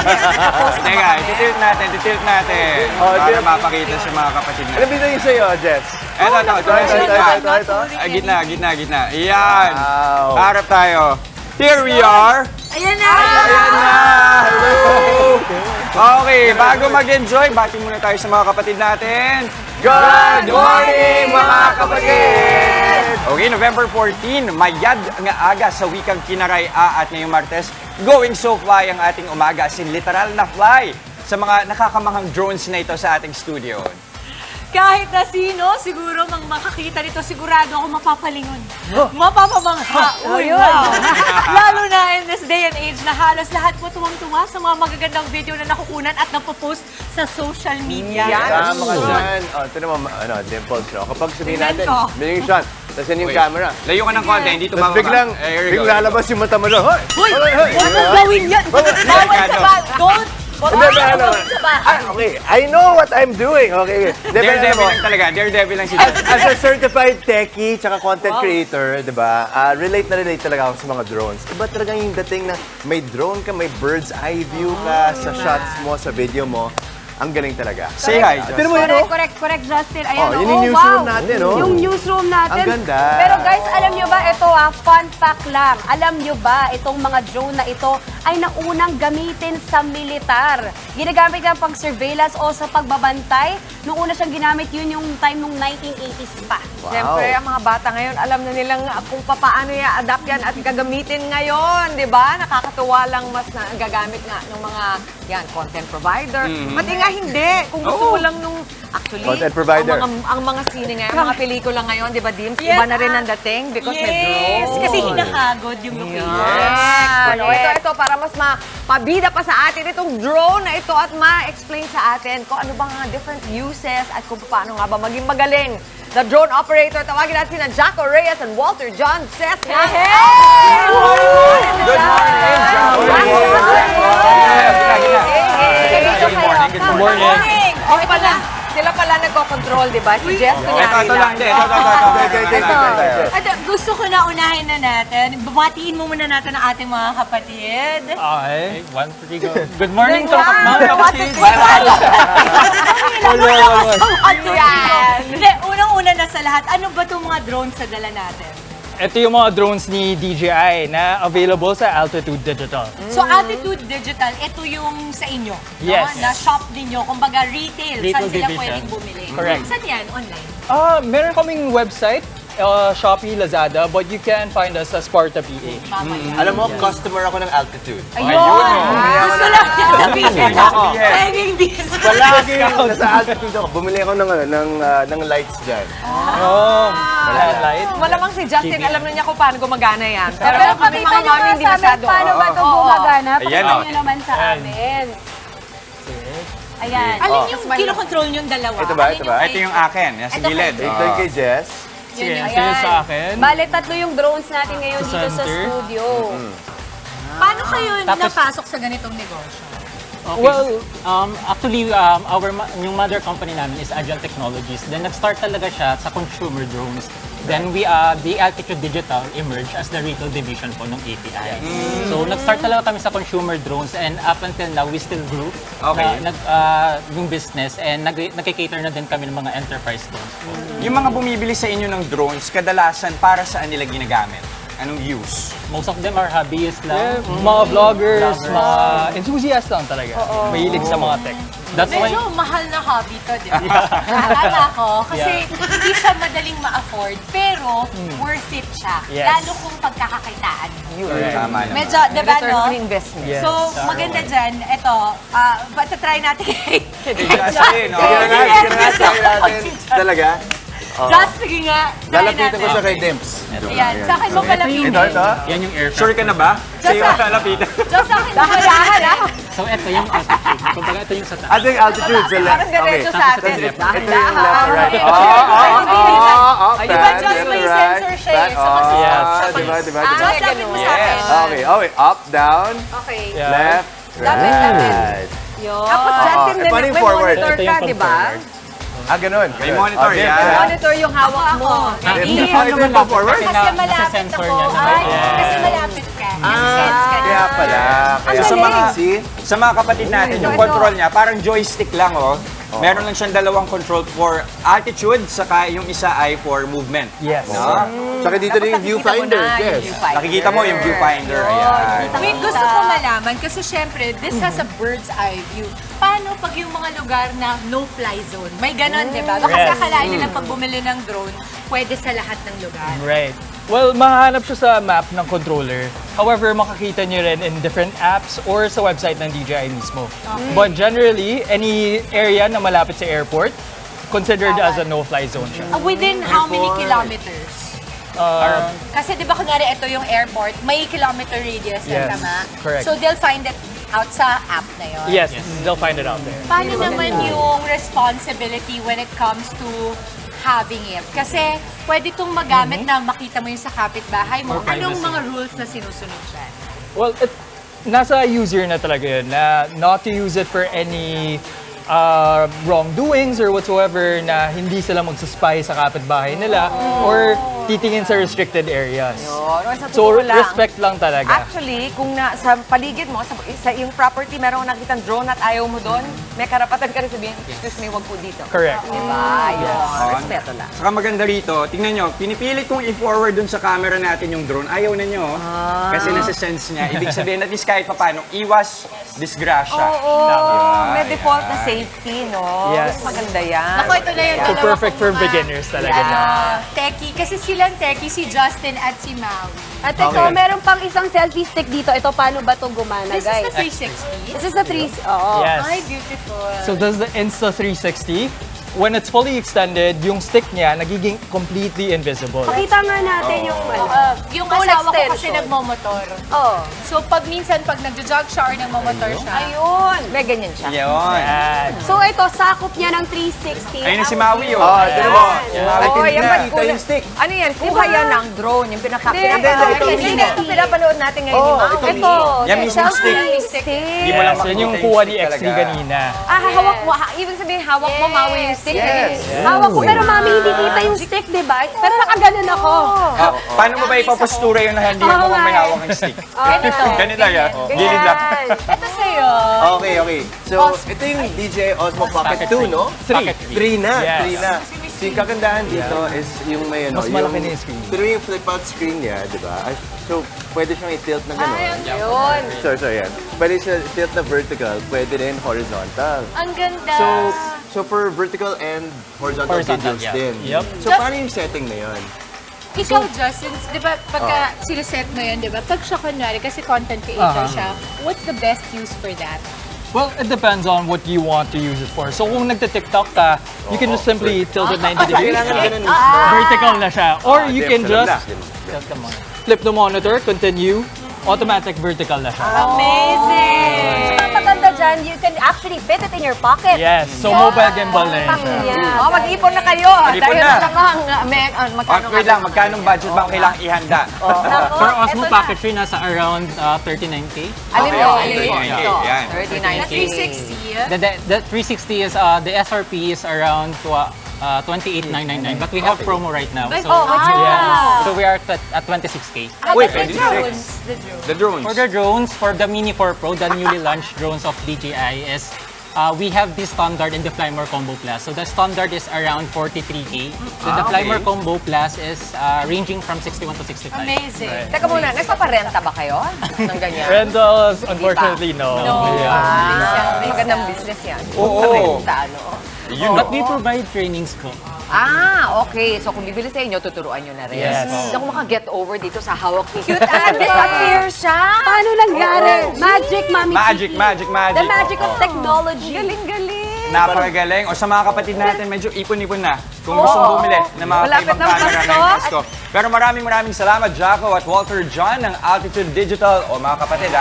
Teka, titilt natin. Para mapakita sa mga kapatid Ano natin. binigay sa'yo, Jess? Ito, Ito. gitna. Iyan. Wow. Harap tayo. Here we are. Ayan na! Ayan na! Hello! Okay, bago mag-enjoy, bati muna tayo sa mga kapatid natin. Good morning, mga kapatid! Okay, November 14, mayad nga aga sa wikang Kinaraya at ngayong Martes, going so fly ang ating umaga, sin literal na fly sa mga nakakamahang drones na ito sa ating studio. Kahit na sino, siguro makakita nito, sigurado ako mapapalingon. Mapapamangha. Uy, wow. Lalo na in this day and age na halos lahat po tuwang-tuwa sa mga magagandang video na nakukunan at napopost sa social media. Tama ka dyan. Ito naman, dimples, no? Kapag sabihin Tingnan natin, ko. biling shot, tapos yan yung camera. Layo ka ng konti, hindi Tapos tumama. biglang lalabas yung mata mo doon. Hoy! Hoy! Huwag mong gawin yan! Bawal sa ba? Don't! Hindi, Bawal sa bahay. Okay, I know what I'm doing. Okay. Daredevil lang talaga, daredevil lang si As a certified techie tsaka content creator, di ba, relate na relate talaga ako sa mga drones. Iba talaga yung dating na may drone ka, may bird's eye view ka sa shots mo, sa video mo. Ang galing talaga. Say hi, Justin. Tignan mo yun, oh. Correct, Justin. Ayan, Yun yung newsroom natin, oh. Yung newsroom natin. Ang ganda. Pero guys, alam nyo ba, ito fun fact lang. Alam nyo ba, itong mga drone na ito ay naunang gamitin sa militar. Ginagamit yan pang surveillance o sa pagbabantay. Nung una siyang ginamit, yun yung time nung 1980s pa. Wow. Siyempre, ang mga bata ngayon, alam na nilang kung paano i-adapt yan at gagamitin ngayon, di ba? Nakakatuwa lang mas na gagamit nga ng mga content provider. Pati nga hindi. Kung gusto mo lang nung, actually, Content provider. ang mga sine ngayon, ang mga pelikula ngayon, di ba, Dims? Iba na rin ang dating because may Yes! drone. Kasi hinahagod yung location. Yes. Ito, para mas mapabida pa sa atin itong drone na ito at ma-explain sa atin kung ano bang mga different uses at kung paano nga ba maging magaling. The drone operator, tawagin natin sina Jaco Reyes and Walter John Cesna. Good morning, Good morning. Sila pala nagko-control, di ba? Si Jess, kunyari Ito lang, ito. At gusto ko na unahin na natin. Bumatiin mo muna natin ang ating mga kapatid. Okay, 1, 3, go. Good morning, mga kapatid! Yan! Hindi, unang-una na sa lahat, ano ba itong mga drones sa dala natin? Ito yung mga drones ni DJI na available sa Altitude Digital. So, Altitude Digital, ito yung sa inyo, Yes. no? Na shop ninyo, kumbaga retail, saan Retail sila division. pwedeng bumili. Correct. Saan yan? Online? Meron kaming website, Shopee, Lazada, but you can find us sa Sparta PA. Mamaya. Alam mo, customer ako ng Altitude. Ayun! Gusto lang niya sabihin. Pwedeng this. Palagi nasa Altitude ako. Bumili ako ng lights dyan. Light. Malamang si Justin, alam na niya kung paano gumagana yan. Pero kami pakita mga nyo mami, nga hindi sa amin masyado. paano ba ito Oo. gumagana. Ayan, Pakita oh. nyo naman sa amin. Ayan. Alin yung kinokontrol yung dalawa? Ito ba? Alin Ito ba? Ito yung akin, yan sa gilid. Ito yung kay Jess. Sige, Yun, sige sa akin. Bale, tatlo yung drones natin ngayon Sa dito sa center. studio. Paano kayo Tapos- napasok sa ganitong negosyo? Okay. Well, Actually, yung mother company namin is Agile Technologies. Then nag-start talaga siya sa consumer drones. Then the Altitude Digital emerged as the retail division po ng ATI. So nag-start talaga kami sa consumer drones and up until now, we still grew Okay. yung business and nag-cater na din kami ng mga enterprise drones po. Yung mga bumibili sa inyo ng drones, kadalasan para saan nila ginagamit? Anong use? Most of them are hobbyists lang. mga vloggers, mga enthusiasts lang talaga. Mahilig sa mga tech. That's why Medyo mahal na hobby to, di ba? Tama ko. Kasi hindi siya madaling ma-afford, pero worth it siya. Yes. Lalo kung pagkakakitaan. Tama naman. Medyo, di ba, Return no? on investment. Yes. So, maganda dyan, ito, try natin kay Justin, oh. Sige na nga natin. Talaga? Just, sige nga, try Lalapitan natin. ko siya kay Demps. Ayan, sa akin mo palapitin. Ito? yan yung aircraft. Sure ka na ba? Sa'yo ang lalapitan. Just sa akin mo palapitin. So ito yung altitude. Kumbaga ito yung sa taas. Ano yung altitude? Parang diretso sa atin. Ito yung left or right. Di ba, just may sensor siya eh. So, kasi Diba? Just lapit mo sa akin. Okay, up, down, Okay. Yeah. left, Lapit, lapit. right. Tapos Justin, Eh, paano yung forward? monitor Ito ka, yung di ba? Ganun. May monitor Dims, yan. Monitor yung hawak mo. Dims, Hindi. paano yung forward? Kasi malapit sensor ako. niya. Ay, kasi malapit ka. Kaya pala. Kaya So, see? sa mga kapatid natin, yung control niya, parang joystick lang, oh. Meron lang siyang dalawang control for altitude, saka yung isa ay for movement. Yes. No? Tsaka dito rin yung viewfinder. Yes. Nakikita mo yung viewfinder. Ayan. Wait, gusto ko malaman kasi syempre, this has a bird's eye view. Paano pag yung mga lugar na no-fly zone? May ganon, di ba? Baka Yes. akalain nila pag bumili ng drone, pwede sa lahat ng lugar. Right. Well, mahanap siya sa map ng controller. However, makakita niyo rin in different apps or sa website ng DJI mismo. But generally, any area na malapit sa airport, considered as a no-fly zone siya. Within how many kilometers? Kasi di ba kunwari ito yung airport, may kilometer radius Yes, na tama? correct. So they'll find it out sa app na yun? Yes, they'll find it out there. Paano naman yung responsibility when it comes to having it? Kasi pwede itong magamit na makita mo yung sa kapitbahay mo. For Anong privacy. mga rules na sinusunod dyan? Well, nasa user na talaga yun, na not to use it for any wrongdoings or whatsoever, na hindi sila magsaspy sa kapitbahay nila or titingin sa restricted areas. Sa So, totoo lang, respect lang talaga. actually, kung sa paligid mo, sa iyong property, meron kang nakitang drone at ayaw mo doon, may karapatan ka rin sabihin, excuse me, wag po dito. Correct. Diba? Yun. Respeto lang. Saka maganda rito, tingnan nyo, pinipilit kong i-forward dun sa camera natin yung drone. Ayaw na nyo. Kasi nasa-sense niya. Ibig sabihin, at least kahit paano, iwas disgrasya. May default na safety, no? Yes. Maganda yan. Ako, ito na yung So, dalawa perfect kong for mga, beginners talaga. techie. Kasi silang techie, si Justin at si Maui. At ito, meron pang isang selfie stick dito. Ito, paano ba ito gumana, This guys? is the 360. This is the 3... Oo. Yes. Ay, beautiful. So does the Insta360, when it's fully extended, yung stick niya nagiging completely invisible. Pakita nga natin yung ano. Yung Full asawa ko kasi extension. nagmomotor. Oh. So, pag minsan, pag nag-jog siya or nagmomotor siya, Ayun. May ganyan siya. Yun. Yan. So ito, sakop niya ng 360. Ayun na si Maui, oh. Oh, tignan mo. Oh, yan ba? Nakikita yung stick. Ano yan? Kuha yan ng drone, yung pinaka-capture. Hindi, ito Hindi, ito pinapanood natin ngayon ni Maui. Ito. Yan mismo selfie stick. stick. Hindi mo lang Yes, yun makikita yung yung kuha ni stick X3 talaga. kanina. Hawak mo. Ibig sabihin, hawak mo, Maui yung stick. Yes. Hawak ko, pero mami, hindi kita yung stick, di ba? Pero nakaganon ako. Ah, paano mo ba ipapostura yung na hindi mo Oo, may nga. hawak ng stick? Ganito yan. Gilid lang. ito sa'yo. Okay, okay. So, ito yung DJI Osmo Pocket 2, no? Three. 3 na. Yes. 3 na. So, yung kagandahan dito is yung may ano, Mas malaki na yung screen. Pero yung flip-out screen niya, di ba? So, pwede siyang i-tilt na gano'n. Yun. Sorry, yan. Pwede siya i-tilt na vertical, pwede rin horizontal. Ang ganda. So for vertical and horizontal Horizontal, videos yeah. din. Yep. So, paano yung setting na yun? Ikaw, Justin, di ba, pagka sineset mo yun, di ba, pag siya kunwari, kasi content creator siya, what's the best use for that? Well, it depends on what you want to use it for. So kung nagta-TikTok ka, you can just simply tilt it 90 degrees. Kailangan ganun. Vertical na siya. Or you can Alam just na. flip the monitor, continue, automatic vertical na siya. Amazing! Ang maganda dyan, you can actually fit it in your pocket. Yes, so mobile gimbal na yun siya. Yeah. Oh, mag-ipon na kayo. Mag-ipon Dahil na. magkano Wait lang, magkanong budget ba ang kailangang ihanda? For Osmo Pocket 3, nasa around 39K. Alin Okay, mo? okay. Alin mo? Okay, Ito. yan. 39K. Na 360. The 360 is, the SRP is around 28,999, but we have promo right now. So, so we are at 26K. Wait, The 26. drones. The drones. For the drones, for the Mini 4 Pro, the newly launched drones of DJI is we have the standard and the Flymore Combo Plus. So the standard is around 43K. So the Flymore Combo Plus is ranging from 61 to 65. Amazing. Teka muna, nagpaparenta ba kayo ng ganyan? Rentals, unfortunately, no. Ah, magandang business yan. Oo. Parenta, ano? Yun, But we provide trainings ko. Okay. So kung bibili sa inyo, tuturuan nyo na rin. Yes. Hindi ako maka-get over dito sa hawak ko. Cute disappear siya. Paano nangyari? Magic, mami. Magic, Kiki. magic, magic. The magic of technology. Galing-galing. Napakagaling. O sa mga kapatid natin, medyo ipon-ipon na. Kung gustong bumili ng mga Malapit ibang na ang camera Pasko. ngayong Pasko. Pero maraming salamat, Jaco at Walter John ng Altitude Digital. O mga kapatid,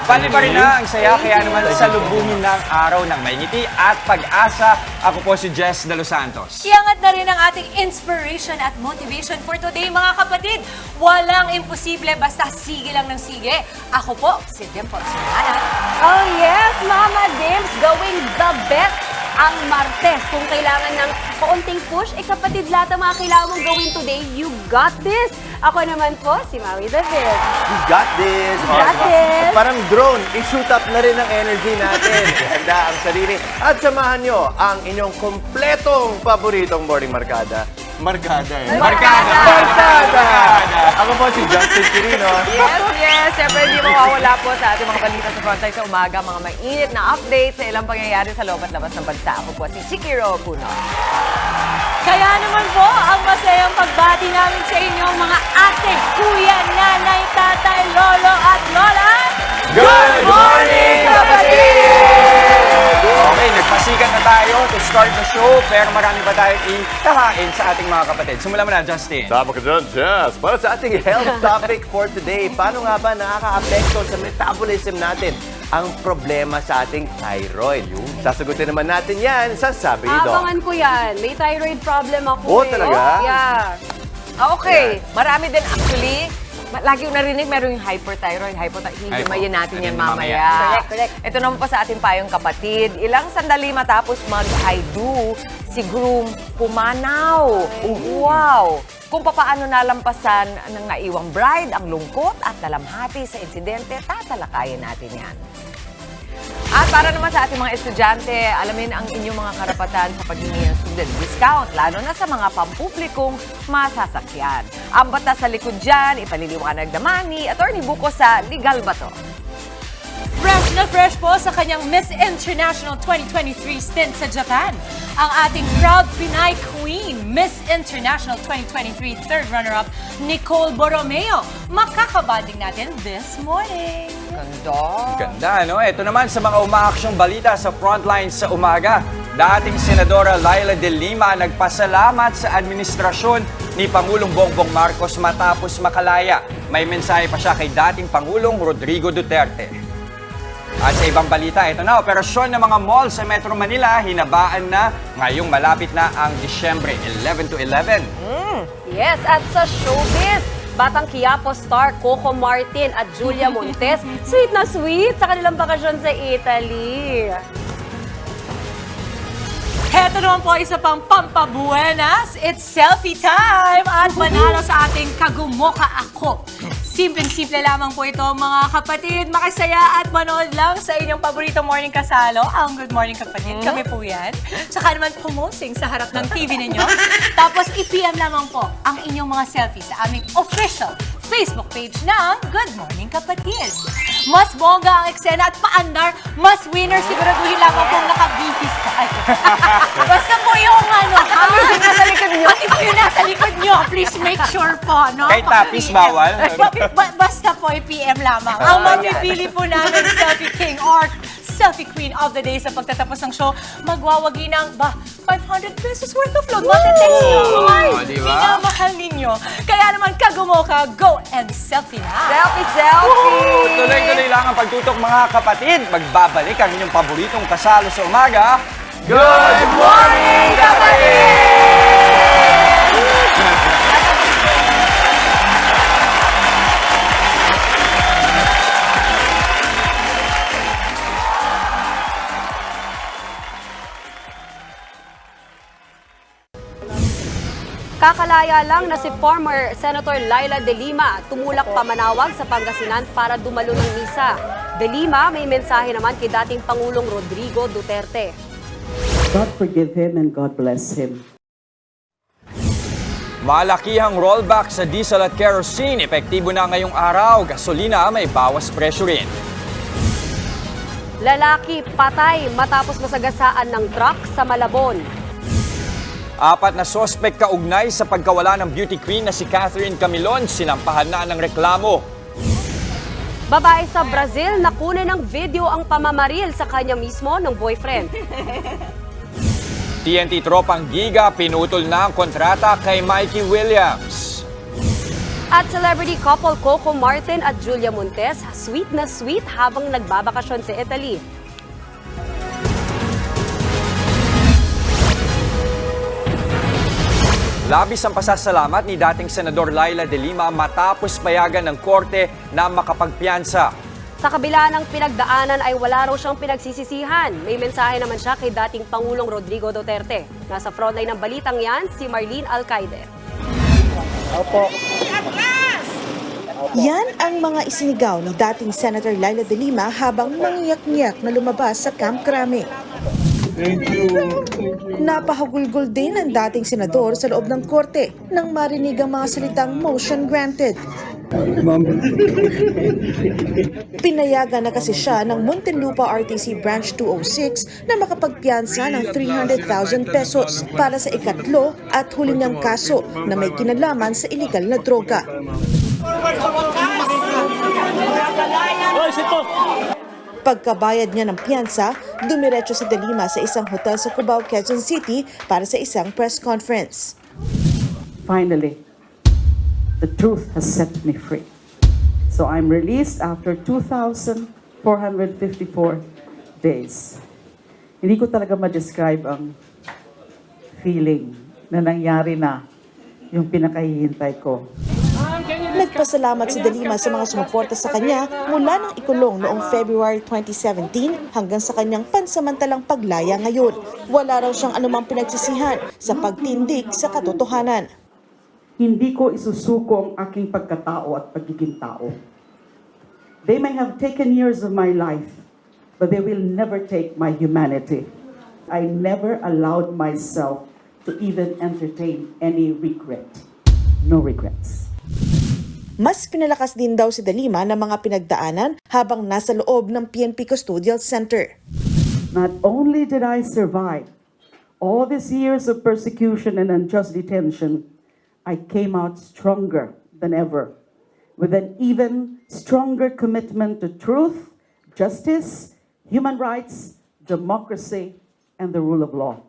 palibarin na ang saya. Kaya naman salubungin ng araw ng may ngiti at pag-asa. Ako po si Jess De Los Santos. Iangat na rin ang ating inspiration at motivation for today, mga kapatid. Walang imposible, basta sige lang ng sige. Ako po, si Dimple Sumana. Oh yes, Mama Dims, going the best ang Martes. Kung kailangan ng kaunting push, kapatid, lahat ng mga kailangan mong gawin today, you got this! Ako naman po, si Maui David. You got this! You got this. Parang drone, i-shoot up na rin ang energy natin. Handa ang sarili. At samahan nyo ang inyong kompletong paboritong morning markada. Markada eh. Markada! Ako po si Justin Quirino. Yes. Siyempre, hindi mawawala po sa ating mga balita sa Frontline sa umaga, mga mainit na updates sa ilang pangyayari sa loob at labas ng bansa. Ako po si Chikiro Puno. Kaya naman po, ang masayang pagbati namin sa inyong mga ate, kuya, nanay, tatay, lolo at lola. Good morning, kapatid! Okay, nagpasikat na tayo to start the show, pero marami pa tayong ikahain sa ating mga kapatid. Simulan mo na, Justin. Sama ka dyan, Jess. Para sa ating health topic for today, paano nga ba nakaka-apekto sa metabolism natin ang problema sa ating thyroid? Sasagutin naman natin yan sa Sabi ni Doc. Abangan ko yan. May thyroid problem ako Oh, talaga? Yeah. Okay, marami din actually. Lagi yung narinig, meron yung hyperthyroid, hihimayin natin yan mamaya. Correct. Ito naman po sa ating payong kapatid. Ilang sandali matapos mag-I do, si groom pumanaw. Wow! Kung papaano nalampasan ng naiwang bride ang lungkot at dalamhati sa insidente, tatalakayin natin yan. At para naman sa ating mga estudyante, alamin ang inyong mga karapatan sa paghingi ng student discount, lalo na sa mga pampublikong masasakyan. Ang batas sa likod dyan, ipaliliwanag naman ni Atty. Buko sa Legal ba to? Fresh na fresh po sa kanyang Miss International 2023 stint sa Japan. Ang ating proud Pinay Queen, Miss International 2023 third runner-up, Nicole Borromeo. Makakabanding natin this morning. Ganda. Ganda, no? Ito naman sa mga umaaksyong balita sa Frontline sa umaga. Dating Senadora Laila de Lima nagpasalamat sa administrasyon ni Pangulong Bongbong Marcos matapos makalaya. May mensahe pa siya kay dating Pangulong Rodrigo Duterte. At sa ibang balita, ito na, operasyon ng mga mall sa Metro Manila, hinabaan na ngayong malapit na ang Disyembre 11 to 11. Yes, at sa showbiz, Batang Quiapo star Coco Martin at Julia Montes, sweet na sweet sa kanilang bakasyon sa Italy. Heto naman po isa pang pampabuenas. It's selfie time at manalo sa ating Kagumoka Ako. Simpleng-simple lamang po ito mga kapatid. Makisaya at manood lang sa inyong paboritong morning kasalo, ang Good Morning Kapatid. Kami po yan. Tsaka naman pumosing sa harap ng TV ninyo. Tapos i-PM lamang po ang inyong mga selfie sa aming official Facebook page ng Good Morning Kapatid. Mas bongga ang eksena at paandar, mas winner. Siguraduhin lamang pong nakabihis tayo. Basta po yung nasa likod nyo. Pati po yung nasa likod nyo. Please make sure po, no? Kahit tapis, bawal. Basta po i-PM lamang. Ang mamipili po namin Selfie King or Selfie Queen of the Day sa pagtatapos ng show, magwawagi ng 500 pesos worth of load. Matetext nyo. Diba? Minamahal ninyo. Kaya naman, Kagumoka, go and selfie na. Selfie! Tuloy-tuloy lang ang pagtutok mga kapatid. Magbabalik ang inyong paboritong kasalo sa umaga. Good morning, kapatid! Kakalaya lang na si former Senator Laila de Lima tumulak pamanawag sa Pangasinan para dumalo ng misa. De Lima may mensahe naman kay dating Pangulong Rodrigo Duterte. God forgive him and God bless him. Malakihang rollback sa diesel at kerosene. Epektibo na ngayong araw. Gasolina may bawas presyo rin. Lalaki patay matapos masagasaan ng truck sa Malabon. 4 na sospek kaugnay sa pagkawala ng beauty queen na si Catherine Camilon, sinampahan na ng reklamo. Babae sa Brazil nakunan ng video ang pamamaril sa kanya mismo ng boyfriend. TNT tropang Giga, pinutol na ang kontrata kay Mikey Williams. At celebrity couple Coco Martin at Julia Montes, sweet na sweet habang nagbabakasyon sa Italy. Labis ang pasasalamat ni dating Senador Laila de Lima matapos payagan ng korte na makapagpiyansa. Sa kabila ng pinagdaanan ay wala raw siyang pinagsisisihan. May mensahe naman siya kay dating Pangulong Rodrigo Duterte. Nasa frontline ng balitang yan, si Marlene Alcaide. Yan ang mga isinigaw ni dating Senator Laila de Lima habang mangiyak-ngiyak na lumabas sa Camp Crame. Napahagulgol din ang dating senador sa loob ng korte nang marinig ang mga salitang motion granted. Pinayagan na kasi siya ng Muntinlupa RTC Branch 206 na makapagpiyansa ng 300,000 pesos para sa ikatlo at huli niyang kaso na may kinalaman sa iligal na droga. Pagkabayad niya ng piyansa, dumiretso si De Lima sa isang hotel sa Cubao, Quezon City para sa isang press conference. Finally, the truth has set me free. So I'm released after 2,454 days. Hindi ko talaga ma-describe ang feeling na nangyari na yung pinakahihintay ko. Nagpasalamat si De Lima sa mga sumuporta sa kanya mula nang ikulong noong February 2017 hanggang sa kanyang pansamantalang paglaya ngayon. Wala raw siyang anumang pinagsisihan sa pagtindig sa katotohanan. Hindi ko isusuko ang aking pagkatao at pagiging tao. They may have taken years of my life, but they will never take my humanity. I never allowed myself to even entertain any regret. No regrets. Mas pinalakas din daw si De Lima ng mga pinagdaanan habang nasa loob ng PNP Custodial Center. Not only did I survive all these years of persecution and unjust detention, I came out stronger than ever, with an even stronger commitment to truth, justice, human rights, democracy, and the rule of law.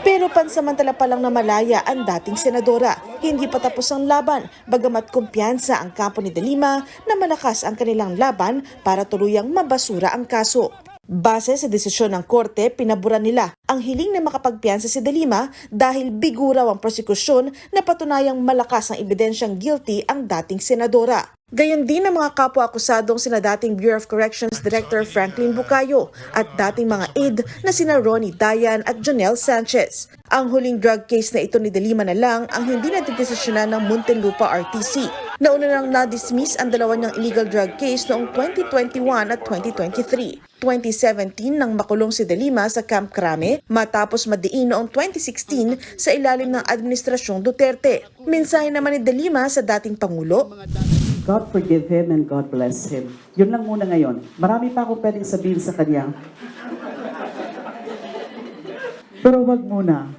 Pero pansamantala pa lang na malaya ang dating senadora. Hindi pa tapos ang laban, bagamat kumpiyansa ang kampo ni De Lima na malakas ang kanilang laban para tuluyang mabasura ang kaso. Base sa desisyon ng korte, pinabura nila ang hiling na makapagpiyansa si De Lima dahil bigo raw ang prosekusyon na patunayang malakas ang ebidensyang guilty ang dating senadora. Gayon din ang mga kapwa-akusadong sina dating Bureau of Corrections Director Franklin Bucayo at dating mga aide na sina Ronnie Dayan at Jonel Sanchez. Ang huling drug case na ito ni De Lima na lang ang hindi nadedesisyonan ng Muntinlupa RTC. Nauna nang na-dismiss ang dalawa niyang illegal drug case noong 2021 at 2023. 2017 nang makulong si De Lima sa Camp Crame matapos madiin noong 2016 sa ilalim ng Administrasyong Duterte. Mensahe naman ni De Lima sa dating Pangulo, God forgive him and God bless him. Yun lang muna ngayon. Marami pa akong pwedeng sabihin sa kanya. Pero wag muna.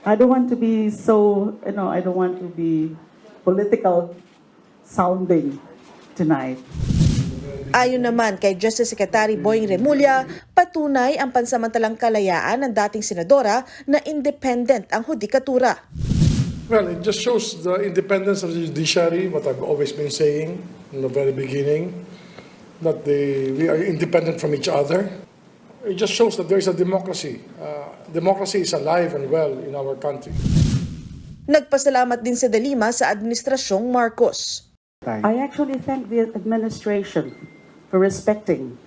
I don't want to be so, I don't want to be political sounding tonight. Ayon naman kay Justice Secretary Boying Remulla, patunay ang pansamantalang kalayaan ng dating senadora na independent ang hudikatura. Well, it just shows the independence of the judiciary, what I've always been saying in the very beginning, that we are independent from each other. It just shows that there is a democracy. Democracy is alive and well in our country. Nagpasalamat din si De Lima sa Administrasyong Marcos. I actually thank the administration for respecting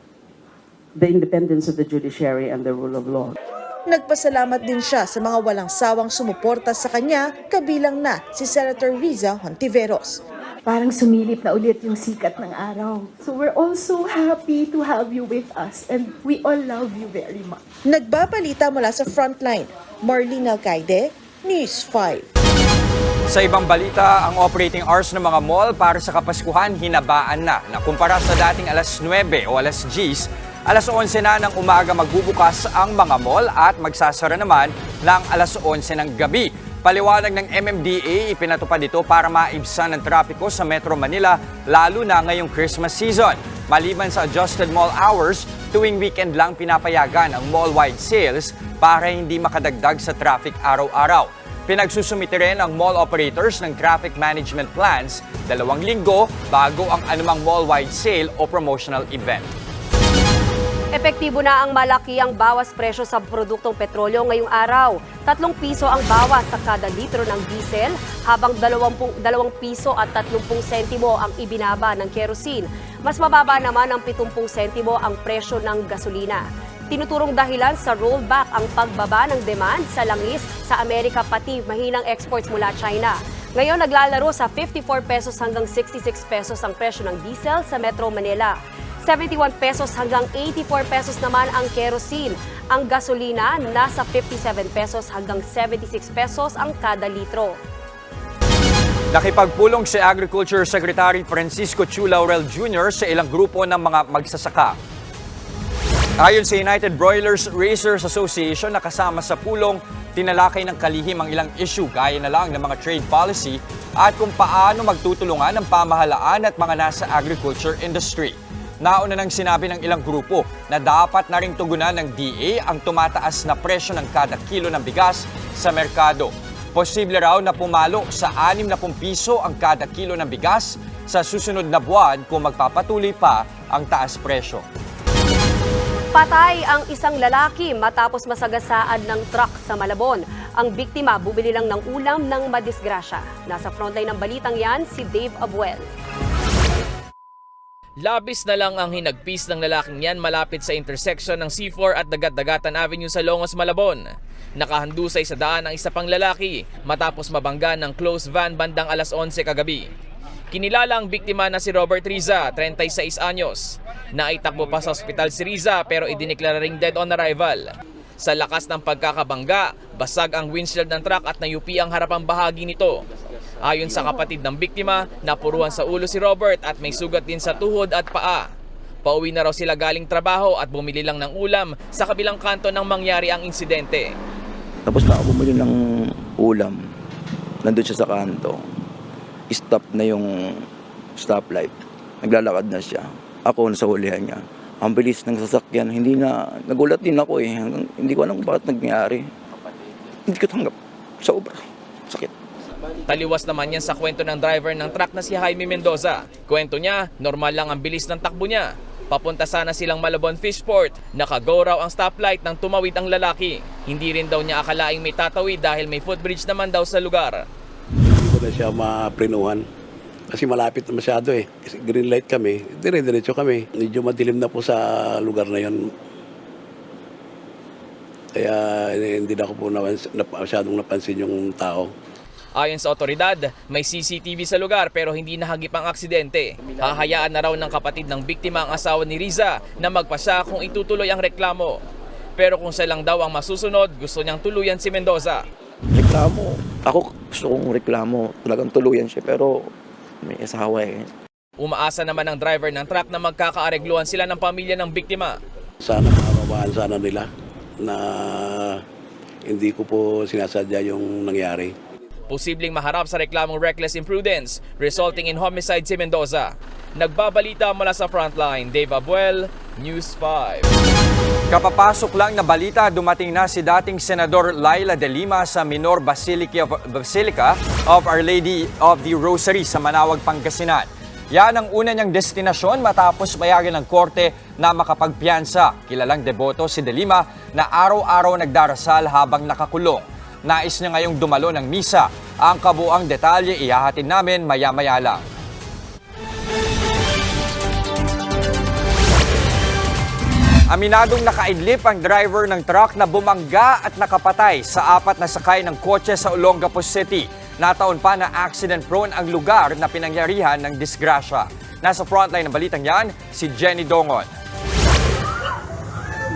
the independence of the judiciary and the rule of law. Nagpasalamat din siya sa mga walang sawang sumuporta sa kanya, kabilang na si Senator Riza Hontiveros. Parang sumilip na ulit yung sikat ng araw. So we're all so happy to have you with us and we all love you very much. Nagbabalita mula sa Frontline, Marlene Alcaide, News 5. Sa ibang balita, ang operating hours ng mga mall para sa Kapaskuhan hinabaan na kumpara sa dating alas 9 o alas 10, alas 11 na ng umaga magbubukas ang mga mall at magsasara naman ng alas 11 ng gabi. Paliwanag ng MMDA, ipinatupad ito para maibsan ang trapiko sa Metro Manila lalo na ngayong Christmas season. Maliban sa adjusted mall hours, tuwing weekend lang pinapayagan ang mall-wide sales para hindi makadagdag sa traffic araw-araw. Pinagsusumite rin ang mall operators ng traffic management plans 2 linggo bago ang anumang mall-wide sale o promotional event. Epektibo na ang malaki ang bawas presyo sa produktong petrolyo ngayong araw. 3 piso ang bawas sa kada litro ng diesel, habang 2 piso at 30 sentimo ang ibinaba ng kerosene. Mas mababa naman ng 70 sentimo ang presyo ng gasolina. Tinuturong dahilan sa rollback ang pagbaba ng demand sa langis sa Amerika pati mahinang exports mula China. Ngayon naglalaro sa 54 pesos hanggang 66 pesos ang presyo ng diesel sa Metro Manila. 71 pesos hanggang 84 pesos naman ang kerosene. Ang gasolina nasa 57 pesos hanggang 76 pesos ang kada litro. Nakipagpulong si Agriculture Secretary Francisco Chu Laurel Jr. sa ilang grupo ng mga magsasaka. Ayon sa United Broilers Raisers Association na kasama sa pulong, tinalakay ng kalihim ang ilang issue gaya na lang ng mga trade policy at kung paano magtutulungan ng pamahalaan at mga nasa agriculture industry. Nauna nang sinabi ng ilang grupo na dapat na ring tugunan ng DA ang tumataas na presyo ng kada kilo ng bigas sa merkado. Posible raw na pumalo sa 60 piso ang kada kilo ng bigas sa susunod na buwan kung magpapatuloy pa ang taas presyo. Patay ang isang lalaki matapos masagasaan ng truck sa Malabon. Ang biktima bumili lang ng ulam ng madisgrasya. Nasa frontline ng balitang yan si Dave Abuel. Labis na lang ang hinagpis ng lalaking yan malapit sa intersection ng C4 at Dagat-Dagatan Avenue sa Longos, Malabon. Nakahandusay sa daan ang isa pang lalaki matapos mabangga ng closed van bandang alas 11 kagabi. Kinilala ang biktima na si Robert Riza, 36 anyos. Naitakbo pa sa ospital si Riza pero idineklara ring dead on arrival. Sa lakas ng pagkakabangga, basag ang windshield ng truck at nayupi ang harapang bahagi nito. Ayon sa kapatid ng biktima, napuruhan sa ulo si Robert at may sugat din sa tuhod at paa. Pauwi na raw sila galing trabaho at bumili lang ng ulam sa kabilang kanto nang mangyari ang insidente. Tapos na ako bumili ng ulam. Nandun siya sa kanto. Stop na yung stoplight. Naglalakad na siya. Ako nasa hulihan niya. Ang bilis ng sasakyan. Nagulat din ako eh. Hindi ko alam bakit nangyari. Hindi ko tanggap. Sobra. Sakit. Taliwas naman yan sa kwento ng driver ng truck na si Jaime Mendoza. Kwento niya, normal lang ang bilis ng takbo niya. Papunta sana silang Malabon Fishport. Naka-go raw ang stoplight nang tumawid ang lalaki. Hindi rin daw niya akalaing may tatawid dahil may footbridge naman daw sa lugar. Hindi ko na siya maprinuhan. Kasi malapit na masyado eh. Kasi green light kami, dire-diretso kami. Medyo madilim na po sa lugar na yon. Kaya hindi na ako po masyadong napansin yung tao. Ayon sa otoridad, may CCTV sa lugar pero hindi nahagip ang aksidente. Hahayaan na raw ng kapatid ng biktima ang asawa ni Riza na magpasya kung itutuloy ang reklamo. Pero kung siya lang daw ang masusunod, gusto niyang tuluyan si Mendoza. Reklamo. Ako gusto kong reklamo. Talagang tuluyan siya pero may asawa eh. Umaasa naman ang driver ng truck na magkakaaregluhan sila ng pamilya ng biktima. Sana makakabaan sana nila na hindi ko po sinasadya yung nangyari. Posibleng maharap sa reklamong reckless imprudence resulting in homicide si Mendoza. Nagbabalita mula sa Frontline, Dave Abuel, News 5. Kapapasok lang na balita, dumating na si dating Senador Laila De Lima sa Minor Basilica of Our Lady of the Rosary sa Manawag, Pangasinan. Yan ang una niyang destinasyon matapos payagan ng korte na makapagpiyansa. Kilalang deboto si De Lima na araw-araw nagdarasal habang nakakulong. Nais niya ngayong dumalo ng misa. Ang kabuang detalye ihahatid namin maya-maya lang. Aminadong nakaidlip ang driver ng truck na bumangga at nakapatay sa 4 na sakay ng kotse sa Olongapo City. Nataon pa na accident-prone ang lugar na pinangyarihan ng disgrasya. Nasa frontline ng balitang yan, si Jenny Dongon.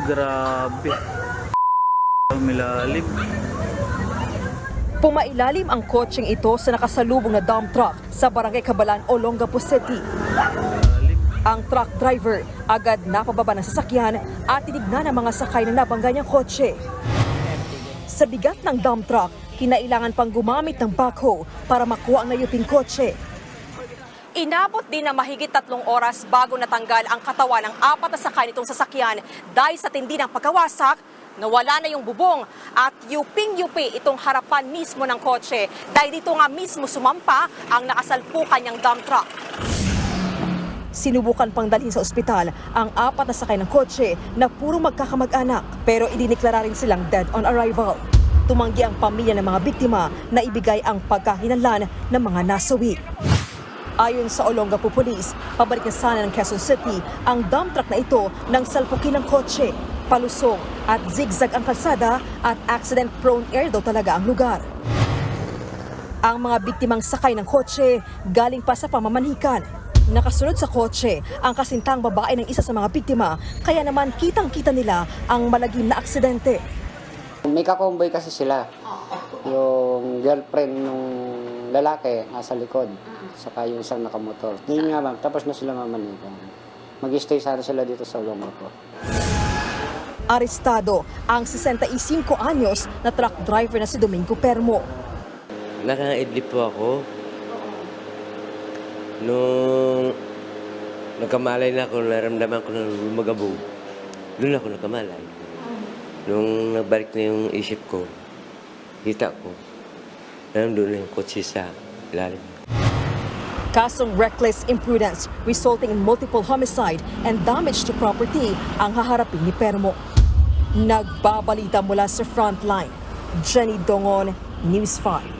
Grabe. Milalim. Pumailalim ang kotseng ito sa nakasalubong na dump truck sa Barangay Cabalan, Olongapo City. Ang truck driver agad napababa ng sasakyan at tinignan ang mga sakay na nabangga niyang kotse. Sa bigat ng dump truck, kinailangan pang gumamit ng backhoe para makuha ang nayuping kotse. Inabot din na mahigit 3 oras bago natanggal ang katawan ng 4 na sakay nitong sasakyan dahil sa tindi ng pagkawasak, nawala na yung bubong at yuping-yupi itong harapan mismo ng kotse dahil dito nga mismo sumampa ang nakasalpukan niyang dump truck. Sinubukan pang dalhin sa ospital ang 4 na sakay ng kotse na puro magkakamag-anak pero idineklara rin silang dead on arrival. Tumanggi ang pamilya ng mga biktima na ibigay ang pagkahinanlan ng mga nasawi. Ayon sa Olongapo Police, pabalik na sana ng Quezon City ang dump truck na ito nang salpukin ng kotse. Palusong at zigzag ang kalsada at accident-prone area daw talaga ang lugar. Ang mga biktimang sakay ng kotse galing pa sa pamamanhikan. Nakasunod sa kotse ang kasintang babae ng isa sa mga biktima, kaya naman kitang-kita nila ang malagim na aksidente. May kakomboy kasi sila. Yung girlfriend ng lalaki nasa likod, saka yung isang nakamotor. Yun nga ma'am, tapos na sila mamanikan. Mag-stay sana sila dito sa Olongapo. Arestado ang 65 anyos na truck driver na si Domingo Permo. Nakaidlip po ako. Nung nagkamalay na ako, naramdaman ko na lumagabog. Doon ako nagkamalay. Nung nagbalik na yung isip ko, kita ko, nandun na yung kotse sa ilalim. Kasong reckless imprudence resulting in multiple homicide and damage to property ang haharapin ni Permo. Nagbabalita mula sa Frontline, Jenny Dongon, News 5.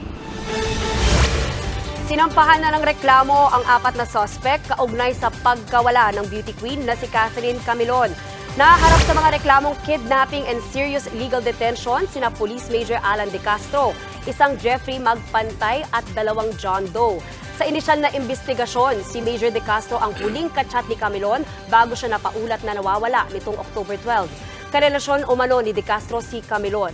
Sinampahan na ng reklamo ang 4 na suspect kaugnay sa pagkawala ng beauty queen na si Catherine Camilon. Naharap sa mga reklamong kidnapping and serious legal detention sina Police Major Alan De Castro, isang Jeffrey Magpantay at 2 John Doe. Sa inisyal na investigasyon, si Major De Castro ang huling kachat ni Camilon bago siya napaulat na nawawala nitong October 12. Karelasyon umano ni De Castro si Camilon.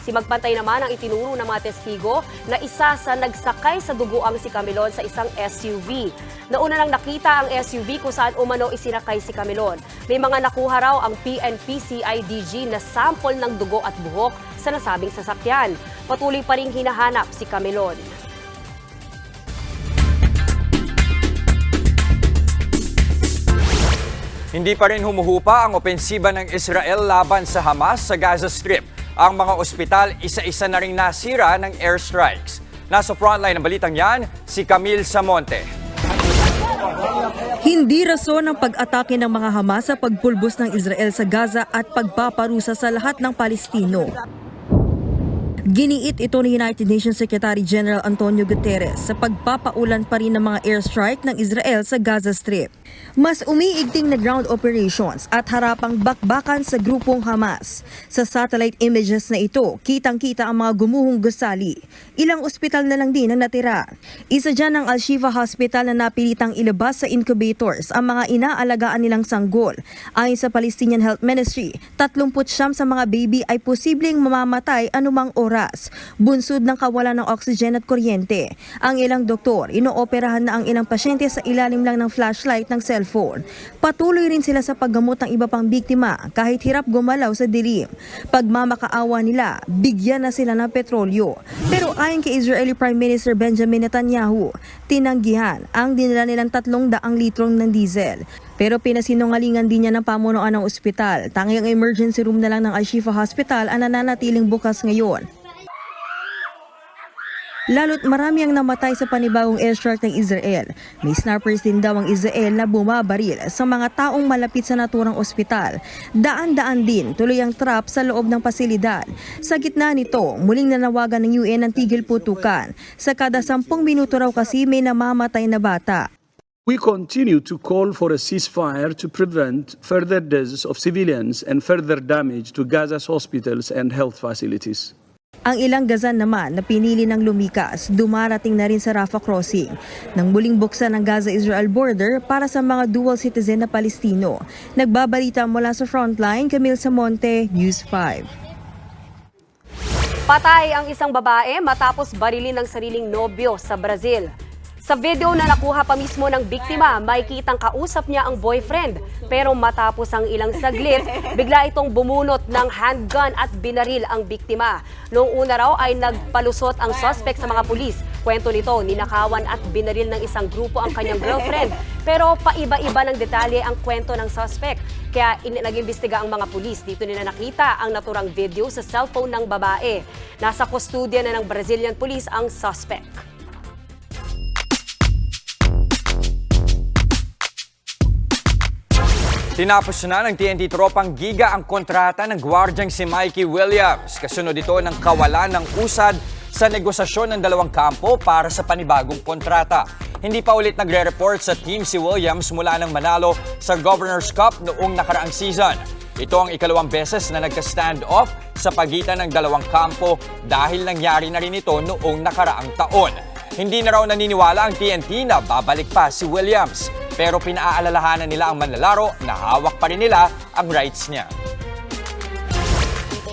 Si Magpantay naman ang itinuro ng mga testigo na isa sa nagsakay sa duguang si Camilon sa isang SUV. Nauna nang nakita ang SUV kung saan umano isinakay si Camilon. May mga nakuha raw ang PNP-CIDG na sample ng dugo at buhok sa nasabing sasakyan. Patuloy pa ring hinahanap si Camilon. Hindi pa rin humuhupa ang opensiba ng Israel laban sa Hamas sa Gaza Strip. Ang mga ospital isa-isa na ring nasira ng airstrikes. Nasa frontline ng balitang yan, si Camille Samonte. Hindi rason ang pag-atake ng mga Hamas sa pagpulbos ng Israel sa Gaza at pagpaparusa sa lahat ng Palestino. Giniit ito ni United Nations Secretary General Antonio Guterres sa pagpapaulan pa rin ng mga airstrike ng Israel sa Gaza Strip. Mas umiigting na ground operations at harapang bakbakan sa grupong Hamas. Sa satellite images na ito, kitang-kita ang mga gumuhong gusali. Ilang ospital na lang din ang natira. Isa dyan ang Al-Shifa Hospital na napilitang ilabas sa incubators ang mga inaalagaan nilang sanggol. Ayon sa Palestinian Health Ministry, 39 sa mga baby ay posibleng mamamatay anumang oras. Bunsod ng kawalan ng oxygen at kuryente. Ang ilang doktor, inooperahan na ang ilang pasyente sa ilalim lang ng flashlight ng cellphone. Patuloy rin sila sa paggamot ng iba pang biktima kahit hirap gumalaw sa dilim. Pagmamakaawa nila, bigyan na sila ng petrolyo. Pero ayon kay Israeli Prime Minister Benjamin Netanyahu, tinanggihan ang dinala nilang 300 litrong ng diesel. Pero pinasinungalingan din niya ng pamunuan ng ospital. Tanging emergency room na lang ng Al-Shifa Hospital ang nananatiling bukas ngayon. Lalo't marami ang namatay sa panibagong airstrike ng Israel. May snipers din daw ang Israel na bumabaril sa mga taong malapit sa naturang ospital. Daan-daan din tuloy ang trap sa loob ng pasilidad. Sa gitna nito, muling nanawagan ng UN ng tigil putukan. Sa kada 10 minuto raw kasi may namamatay na bata. We continue to call for a ceasefire to prevent further deaths of civilians and further damage to Gaza's hospitals and health facilities. Ang ilang Gazan naman na pinili ng lumikas, dumarating na rin sa Rafah Crossing nang muling buksan ang Gaza-Israel border para sa mga dual citizen na Palestino. Nagbabalita mula sa Frontline, Camille Samonte, News 5. Patay ang isang babae matapos barilin ng sariling nobyo sa Brazil. Sa video na nakuha pa mismo ng biktima, may kitang kausap niya ang boyfriend. Pero matapos ang ilang saglit, bigla itong bumunot ng handgun at binaril ang biktima. Noong una raw ay nagpalusot ang suspect sa mga pulis. Kwento nito, ninakawan at binaril ng isang grupo ang kanyang girlfriend. Pero paiba-iba ng detalye ang kwento ng suspect. Kaya nag-imbestiga ang mga pulis. Dito nila nakita ang naturang video sa cellphone ng babae. Nasa kustudya na ng Brazilian police ang suspect. Tinapos na ng TNT Tropang Giga ang kontrata ng gwardyang si Mikey Williams. Kasunod ito ng kawalan ng usad sa negosasyon ng dalawang kampo para sa panibagong kontrata. Hindi pa ulit nagre-report sa team si Williams mula nang manalo sa Governor's Cup noong nakaraang season. Ito ang ikalawang beses na nagka-stand-off sa pagitan ng dalawang kampo dahil nangyari na rin ito noong nakaraang taon. Hindi na raw naniniwala ang TNT na babalik pa si Williams. Pero pinaalalahanan nila ang manlalaro na hawak pa rin nila ang rights niya.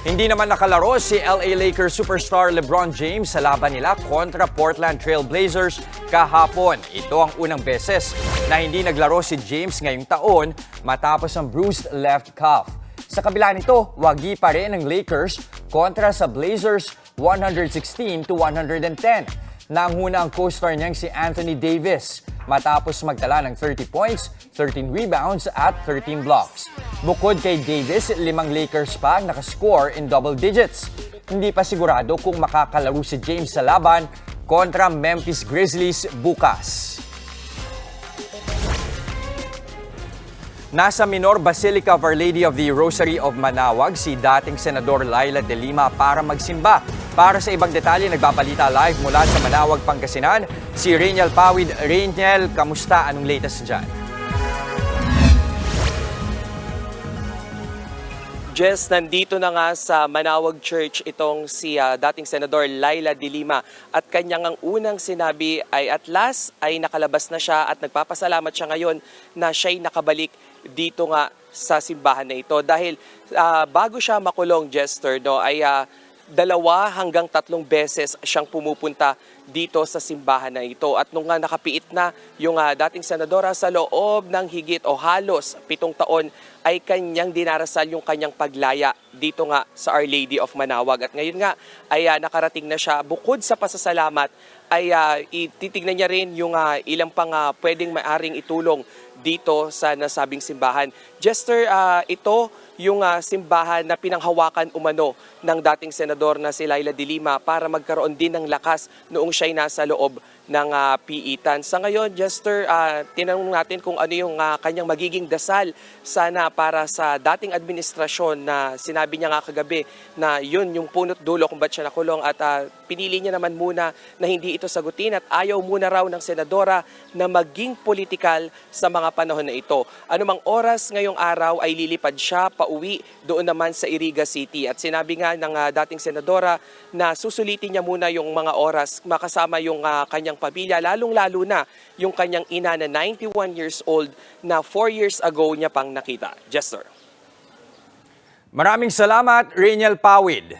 Hindi naman nakalaro si LA Lakers superstar LeBron James sa laban nila kontra Portland Trail Blazers kahapon. Ito ang unang beses na hindi naglaro si James ngayong taon matapos ang bruised left calf. Sa kabila nito, wagi pa rin ang Lakers kontra sa Blazers 116-110. Nanguna ang co-star niyang si Anthony Davis matapos magtala ng 30 points, 13 rebounds at 13 blocks. Bukod kay Davis, 5 Lakers pa nakascore in double digits. Hindi pa sigurado kung makakalaro si James sa laban kontra Memphis Grizzlies bukas. Nasa Minor Basilica of Our Lady of the Rosary of Manaoag si dating Senador Laila De Lima para magsimba. Para sa ibang detalye, nagbabalita live mula sa Manaoag, Pangasinan, si Rainiel Pawid. Rainiel, kamusta? Anong latest dyan? Jess, nandito na nga sa Manaoag Church itong si dating Senador Laila De Lima at kanyang ang unang sinabi ay at last ay nakalabas na siya at nagpapasalamat siya ngayon na siya'y nakabalik dito nga sa simbahan na ito dahil bago siya makulong, Jester, no, ay 2 hanggang 3 beses siyang pumupunta dito sa simbahan na ito. At nung nakapiit na yung dating senadora sa loob ng higit o halos 7 taon, ay kanyang dinarasal yung kanyang paglaya dito nga sa Our Lady of Manaoag. At ngayon nga ay nakarating na siya. Bukod sa pasasalamat, ay ititignan niya rin yung ilang pang pwedeng maaring itulong dito sa nasabing simbahan. Jester, ito yung simbahan na pinanghawakan umano ng dating senador na si Laila De Lima para magkaroon din ng lakas noong siya'y nasa loob ng piitan. Sa ngayon, Jester, tinanong natin kung ano yung kanyang magiging dasal sana para sa dating administrasyon na sinabi niya nga kagabi na yun yung punot dulo kung ba't siya nakulong at pinili niya naman muna na hindi ito sagutin at ayaw muna raw ng senadora na maging politikal sa mga panahon na ito. Anumang oras ngayong araw ay lilipad siya pauwi doon naman sa Iriga City at sinabi nga ng dating senadora na susulitin niya muna yung mga oras makasama yung kanyang pamilya, lalong-lalo na yung kanyang ina na 91 years old na 4 years ago niya pang nakita. Jester. Maraming salamat, Rainiel Pawid.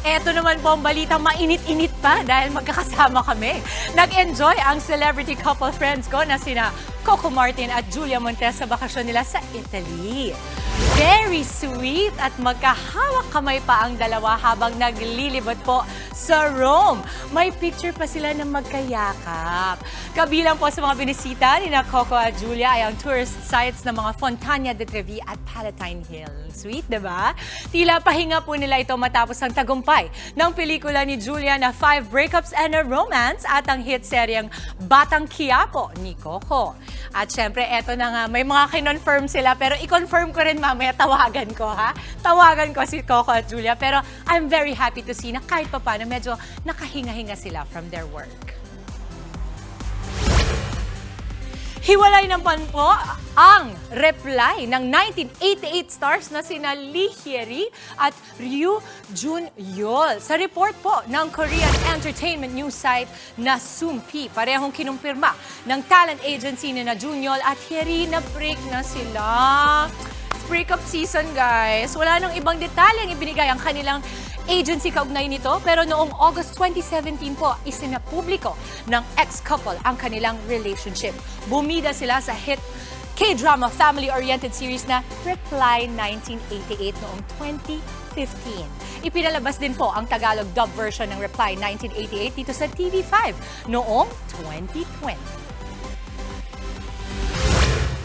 Eto naman po ang balita, mainit-init pa dahil magkakasama kami. Nag-enjoy ang celebrity couple friends ko na sina Coco Martin at Julia Montes sa bakasyon nila sa Italy. Very sweet at magkahawak kamay pa ang dalawa habang naglilibot po sa Rome. May picture pa sila ng magkayakap. Kabilang po sa mga binisita ni na Coco at Julia ay ang tourist sites ng mga Fontana di Trevi at Palatine Hill. Sweet, diba? Tila pahinga po nila ito matapos ang tagumpay ng pelikula ni Julia na 5 Breakups and a Romance at ang hit seryeng Batang Quiapo ni Coco. At syempre, eto na nga, may mga kinonfirm sila pero i-confirm ko rin mamaya, tawagan ko ha. Tawagan ko si Coco at Julia pero I'm very happy to see na kahit pa paano medyo nakahinga-hinga sila from their work. Hiwalay naman po ang reply ng 1988 stars na sina Lee Hyeri at Ryu Jun-yeol. Sa report po ng Korean entertainment news site na Soompi, parehong kinumpirma ng talent agency ni na Jun-yeol at Hyeri na break na sila. Breakup season, guys. Wala nang ibang detalyeng ibinigay ang kanilang agency kaugnay nito, pero noong August 2017 po, isinapubliko ng ex-couple ang kanilang relationship. Bumida sila sa hit K-drama family-oriented series na Reply 1988 noong 2015. Ipinalabas din po ang Tagalog dub version ng Reply 1988 dito sa TV5 noong 2020.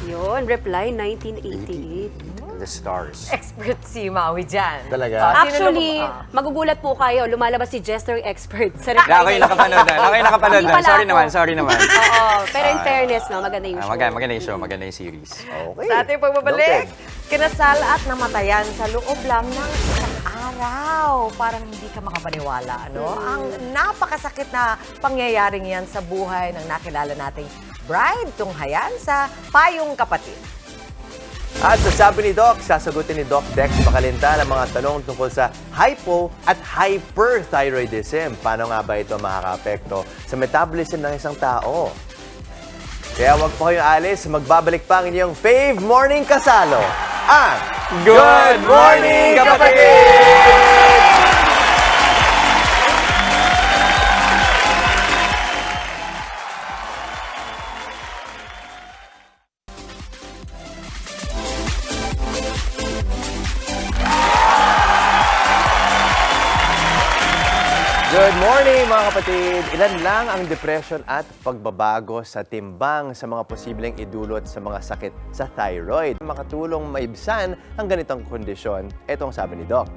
Yun, Reply 1988. the stars. Expert si Maui dyan. Talaga? Actually, magugulat po kayo, lumalabas si Jester expert sa Ako yung nakapanood na. Ako yung nakapanood Hindi na. pala Sorry ako. naman. Oo, pero in fairness, no, maganda yung show. Maganda yung show, maganda yung series. Okay. Sa ating pagbabalik, kinasal at namatayan sa loob lang ng isang araw. Parang hindi ka makapaniwala, no? Ang napakasakit na pangyayaring yan sa buhay ng nakilala nating bride, tunghayan sa Payong Kapatid. At sa sabi ni Doc, sasagutin ni Doc Dex Macalinta ang mga tanong tungkol sa hypo at hyperthyroidism. Paano nga ba ito makaka-apekto sa metabolism ng isang tao? Kaya wag po kayong alis, magbabalik pa ang inyong fave morning kasalo, ang Good Morning Kapatid! Good morning mga kapatid! Ilan lang ang depression at pagbabago sa timbang sa mga posibleng idulot sa mga sakit sa thyroid. Makatulong maibsan ang ganitong kondisyon. Ito ang sabi ni Doc.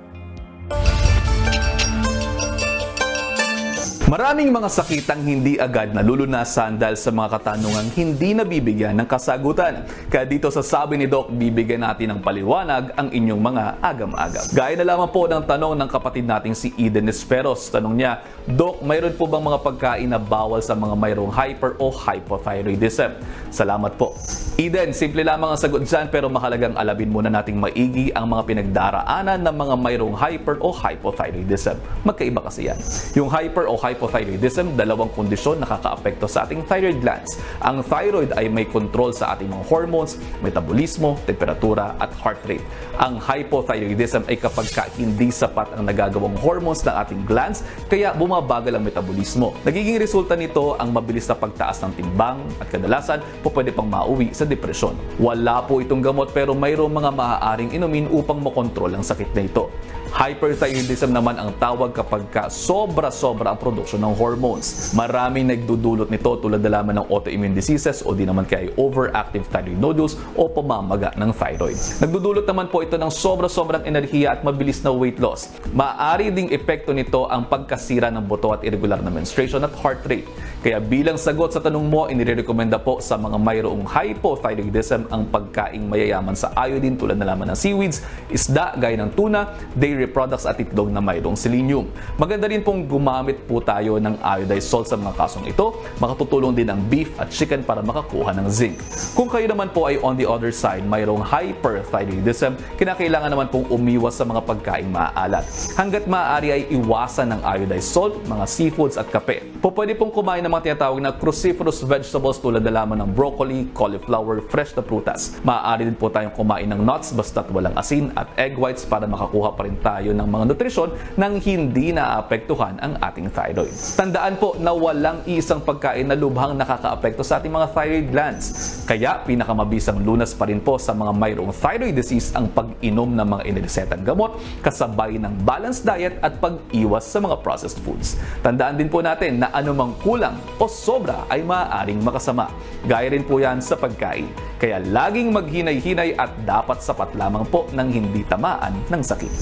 Maraming mga sakit ang hindi agad nalulunasan dahil sa mga katanungang hindi nabibigyan ng kasagutan. Kaya dito sa Sabi ni Doc, bibigyan natin ng paliwanag ang inyong mga agam-agam. Gaya na lamang po ng tanong ng kapatid nating si Eden Esperos. Tanong niya, Doc, mayroon po bang mga pagkain na bawal sa mga mayroong hyper o hypothyroidism? Salamat po. Eden, simple lamang ang sagot dyan pero mahalagang alamin muna nating maigi ang mga pinagdaraanan ng mga mayroong hyper o hypothyroidism. Magkaiba kasi yan. Yung hyper o hypothyroidism, dalawang kondisyon nakakaapekto sa ating thyroid glands. Ang thyroid ay may control sa ating mga hormones, metabolismo, temperatura at heart rate. Ang hypothyroidism ay kapag hindi sapat ang nagagawang hormones ng ating glands, kaya bumabagal ang metabolismo. Nagiging resulta nito ang mabilis na pagtaas ng timbang at kadalasan pwede pang mauwi sa depresyon. Wala po itong gamot pero mayroong mga maaaring inumin upang makontrol ang sakit na ito. Hyperthyroidism naman ang tawag kapag sobra-sobra ang produksyon ng hormones. Maraming nagdudulot nito tulad na lamang ng autoimmune diseases o di naman kaya overactive thyroid nodules o pamamaga ng thyroid. Nagdudulot naman po ito ng sobra-sobrang enerhiya at mabilis na weight loss. Maaari ding epekto nito ang pagkasira ng buto at irregular na menstruation at heart rate. Kaya bilang sagot sa tanong mo, inirekomenda po sa mga mayroong hypothyroidism ang pagkaing mayayaman sa iodine tulad na lamang ng seaweeds, isda gaya ng tuna, dairy products at itlog na mayroong selenium. Maganda rin pong gumamit po tayo ng iodized salt sa mga kasong ito. Makatutulong din ang beef at chicken para makakuha ng zinc. Kung kayo naman po ay on the other side, mayroong hyperthyroidism, kinakailangan naman pong umiwas sa mga pagkaing maaalat. Hanggat maaari ay iwasan ng iodized salt, mga seafoods at kape. Pwede pong kumain ng mga tinatawag na cruciferous vegetables tulad na lamang ng broccoli, cauliflower, fresh na prutas. Maaari din po tayong kumain ng nuts basta't walang asin at egg whites para makakuha pa rin tayo ng mga nutrisyon nang hindi naapektuhan ang ating thyroid. Tandaan po na walang isang pagkain na lubhang nakakaapekto sa ating mga thyroid glands. Kaya pinakamabisang lunas pa rin po sa mga mayroong thyroid disease ang pag-inom ng mga iniresetang gamot kasabay ng balanced diet at pag-iwas sa mga processed foods. Tandaan din po natin na anumang kulang o sobra ay maaaring makasama. Gaya rin po yan sa pagkain. Kaya laging maghinay-hinay at dapat sapat lamang po ng hindi tamaan ng sakit.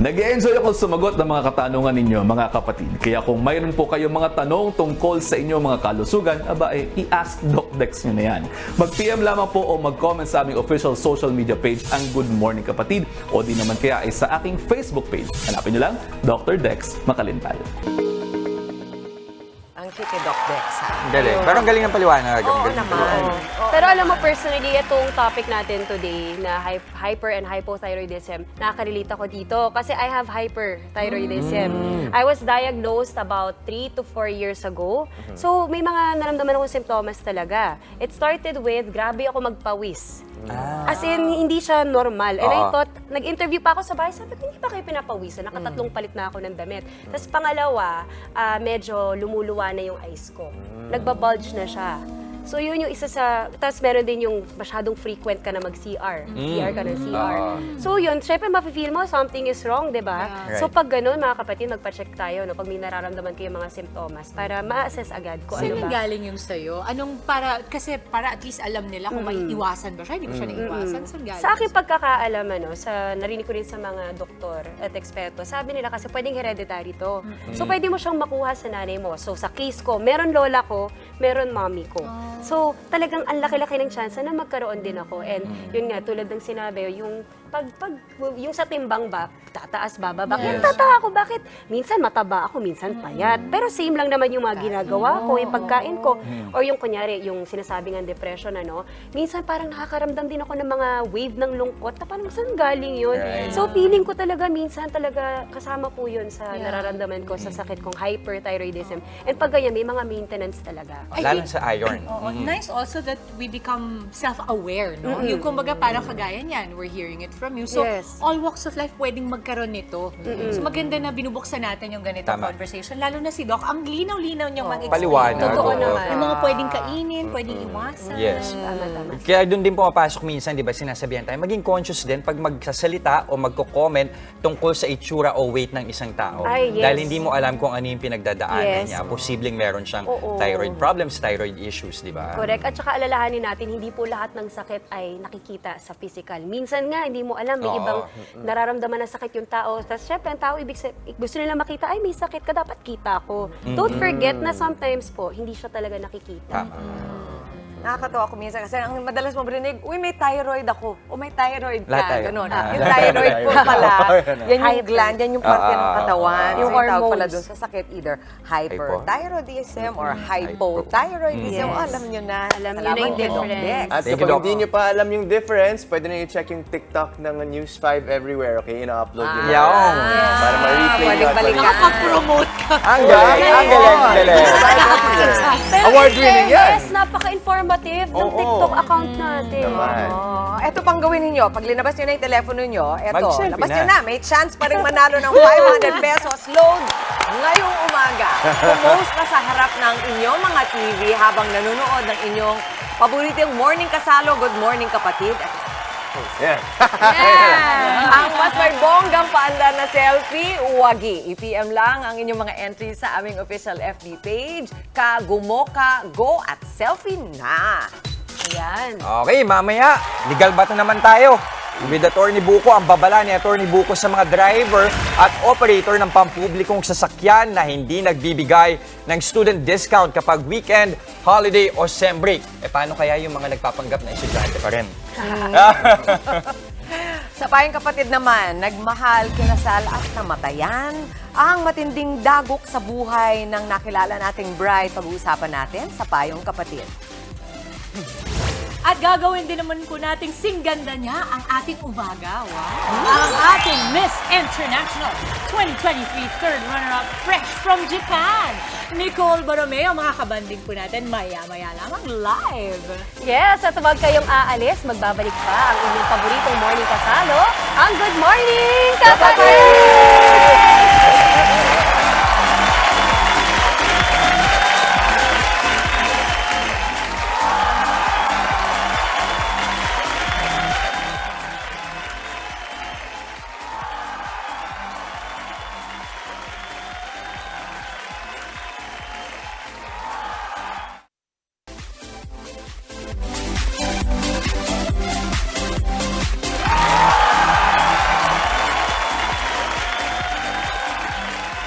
Nag-enjoy ako sumagot ng mga katanungan ninyo mga kapatid. Kaya kung mayroon po kayong mga tanong tungkol sa inyong mga kalusugan, i-ask Doc Dex nyo na yan. Mag-PM lamang po o mag-comment sa aming official social media page ang Good Morning Kapatid o di naman kaya ay sa aking Facebook page. Hanapin nyo lang, Dr. Dex Macalintal. Ang cute ni Doc Dex, ha? Galing. Pero ang galing ng paliwanag. Oo naman. Pero alam mo, personally, itong topic natin today na hyper and hypothyroidism, nakaka-relate ako dito kasi I have hyperthyroidism. I was diagnosed about 3 to 4 years ago. So, may mga naramdaman akong symptoms talaga. It started with, grabe ako magpawis. As in, hindi siya normal. And I thought, nag-interview pa ako sa bahay, sabi ko, hindi pa kayo pinapawisan? Nakatatlong palit na ako ng damit. Tapos pangalawa, medyo lumuluwa na yung eyes ko. Nagbabulge na siya. So yun yung isa sa, tapos meron din yung masyadong frequent ka na mag-CR. CR ka ng CR. So yun, syempre mafe-feel mo something is wrong, di ba? Yeah. So pag ganun, mga kapatid, magpa-check tayo, no? Pag may nararamdaman kayo mga simptomas, para ma-assess agad kung ano Saan ba. galing yung sa'yo? Anong kasi para at least alam nila kung may iwasan ba siya, hindi ba siya naiwasan? Saan galing? Sa aking pagkakaalam, narinig ko rin sa mga doktor at eksperto, sabi nila kasi pwedeng hereditary to. So pwede mo siyang makuha sa nanay mo. So sa case ko, meron lola ko, meron mommy ko. So talagang ang laki-laki ng chance na magkaroon din ako. And yun nga, tulad ng sinabi, yung yung sa timbang ba, tataas, bababa. Yes. Tatawa ako, bakit? Minsan mataba ako, minsan payat. Pero same lang naman yung mga ginagawa ko, yung pagkain ko. Or yung kunyari, yung sinasabi ng depression, minsan parang nakakaramdam din ako ng mga wave ng lungkot. Na parang saan galing yun? Right. So feeling ko talaga, minsan talaga kasama po yun sa nararamdaman ko sa sakit kong hyperthyroidism. And pag ganyan, may mga maintenance talaga. Lalo sa iron. Nice also that we become self-aware, no? Yung kumbaga parang kagaya niyan, we're hearing it from you. So, all walks of life pwedeng magkaroon nito. So, maganda na binubuksan natin yung ganitong conversation. Lalo na si Doc, ang linaw-linaw niyang mag-explain. Paliwanag. Totoo naman. Yung mga pwedeng kainin, pwedeng iwasan. Yes. Tama. Kaya doon din pumapasok minsan, di ba, sinasabihan tayo, maging conscious din pag magsasalita o magko-comment tungkol sa itsura o weight ng isang tao. Ay, yes. Dahil hindi mo alam kung ano yung pinagdadaanan niya. Posibleng meron siyang thyroid problems, thyroid issues, di ba? Correct. At saka alalahanin natin, hindi po lahat ng sakit ay nakikita sa physical. Minsan nga, hindi mo alam, may ibang nararamdaman na sakit yung tao. Tapos syempre, ang tao, gusto nila makita, ay may sakit ka, dapat kita ko. Don't forget na sometimes po, hindi siya talaga nakikita. Nakakatawa ko minsan kasi ang madalas mo marinig, uy, may thyroid ako. O may thyroid ka. Lahat tayo. Ganun. Yung thyroid po pala, yan yung gland, yan yung parte ng katawan. Yung So, yung tawag pala hormones. dun sa sakit, either hyperthyroidism or hypothyroidism. Alam nyo na. Alam nyo na yung difference. At kapag hindi nyo pa alam yung difference, pwede na i-check yung TikTok ng News 5 everywhere, okay? Ina-upload nyo. Yaong. Para ma-replay nyo. Balik-balikan. Nakapag-promote ka. Ang galing, ang galing. Pero Award-winning yan. yes, napaka-informative ng TikTok account natin. Eto pang gawin ninyo, pag linabas nyo na yung telepono nyo, eto, Mag-selfie labas na. nyo na, may chance pa rin manalo ng 500 pesos load ngayong umaga. Pumost na sa harap ng inyong mga TV habang nanonood ng inyong paboritong morning kasalo. Good morning, kapatid. Yeah. Ang mas may bonggang paandar na selfie, wagi. I-PM lang ang inyong mga entries sa aming official FB page. Kagumoka, go at selfie na! Ayan. Okay, mamaya, legal bato naman tayo. With Attorney Buko, ang babala ni Attorney Buko sa mga driver at operator ng pampublikong sasakyan na hindi nagbibigay ng student discount kapag weekend, holiday o sem break. Paano kaya yung mga nagpapanggap na estudyante pa rin? Sa Payong Kapatid naman, nagmahal, kinasal at namatayan ang matinding dagok sa buhay ng nakilala nating bride. Pag-uusapan natin sa Payong Kapatid. At gagawin din naman po nating singganda niya ang ating umaga. Wow! Ang ating Miss International 2023 third runner-up fresh from Japan, Nicole Borromeo. Makakabanding po natin maya-maya lamang live. Yes, at huwag kayong aalis, magbabalik pa ang inyong paboritong morning kasalo, ang Good Morning Kapatid!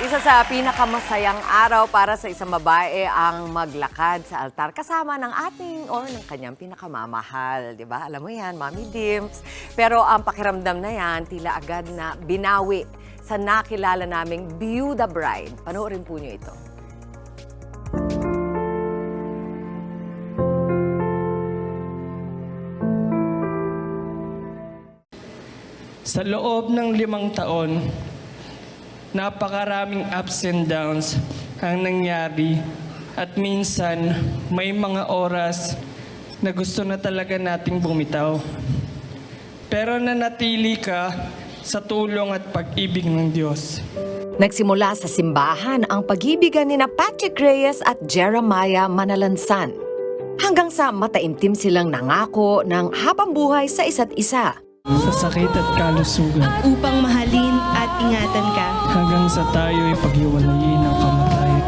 Isa sa pinakamasayang araw para sa isang babae ang maglakad sa altar kasama ng ating or ng kanyang pinakamamahal. Diba? Alam mo yan, Mommy Dimps. Pero ang pakiramdam na yan, tila agad na binawi sa nakilala naming Byuda Bride. Panoorin po niyo ito. Sa loob ng 5 taon, napakaraming ups and downs ang nangyari at minsan may mga oras na gusto na talaga nating bumitaw. Pero nanatili ka sa tulong at pag-ibig ng Diyos. Nagsimula sa simbahan ang pag-ibigan ni Patrick Reyes at Jeremiah Manalansan. Hanggang sa mataimtim silang nangako ng habang buhay sa isa't isa. Sa sakit at kalusugan. Upang mahalin at ingatan ka. Hanggang sa tayo'y paghiwalayin ng kamatayan.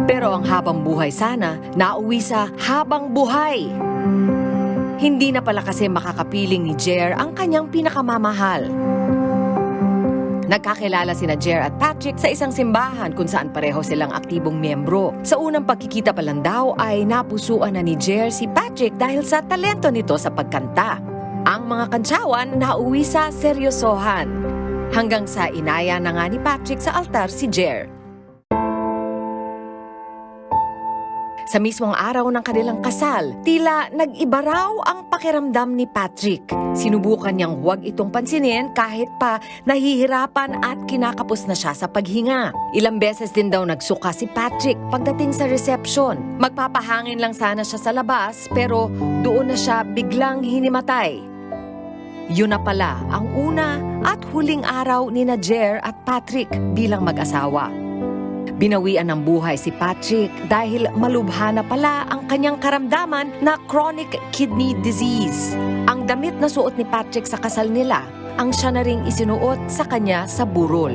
Pero ang habang buhay sana, nauwi sa habang buhay. Hindi na pala kasi makakapiling ni Jer ang kanyang pinakamamahal. Nagkakilala sina Jer at Patrick sa isang simbahan kung saan pareho silang aktibong miyembro. Sa unang pagkikita pa lang daw ay napusuan na ni Jer si Patrick dahil sa talento nito sa pagkanta. Ang mga kantsawan nauwi sa seryosohan. Hanggang sa inaya na nga ni Patrick sa altar si Jer. Sa mismong araw ng kanilang kasal, tila nag-iba raw ang pakiramdam ni Patrick. Sinubukan niyang huwag itong pansinin kahit pa nahihirapan at kinakapos na siya sa paghinga. Ilang beses din daw nagsuka si Patrick pagdating sa reception. Magpapahangin lang sana siya sa labas pero doon na siya biglang hinimatay. Yun na pala ang una at huling araw ni Jer at Patrick bilang mag-asawa. Binawian ng buhay si Patrick dahil malubha na pala ang kanyang karamdaman na chronic kidney disease. Ang damit na suot ni Patrick sa kasal nila, ang siya na ring isinuot sa kanya sa burol.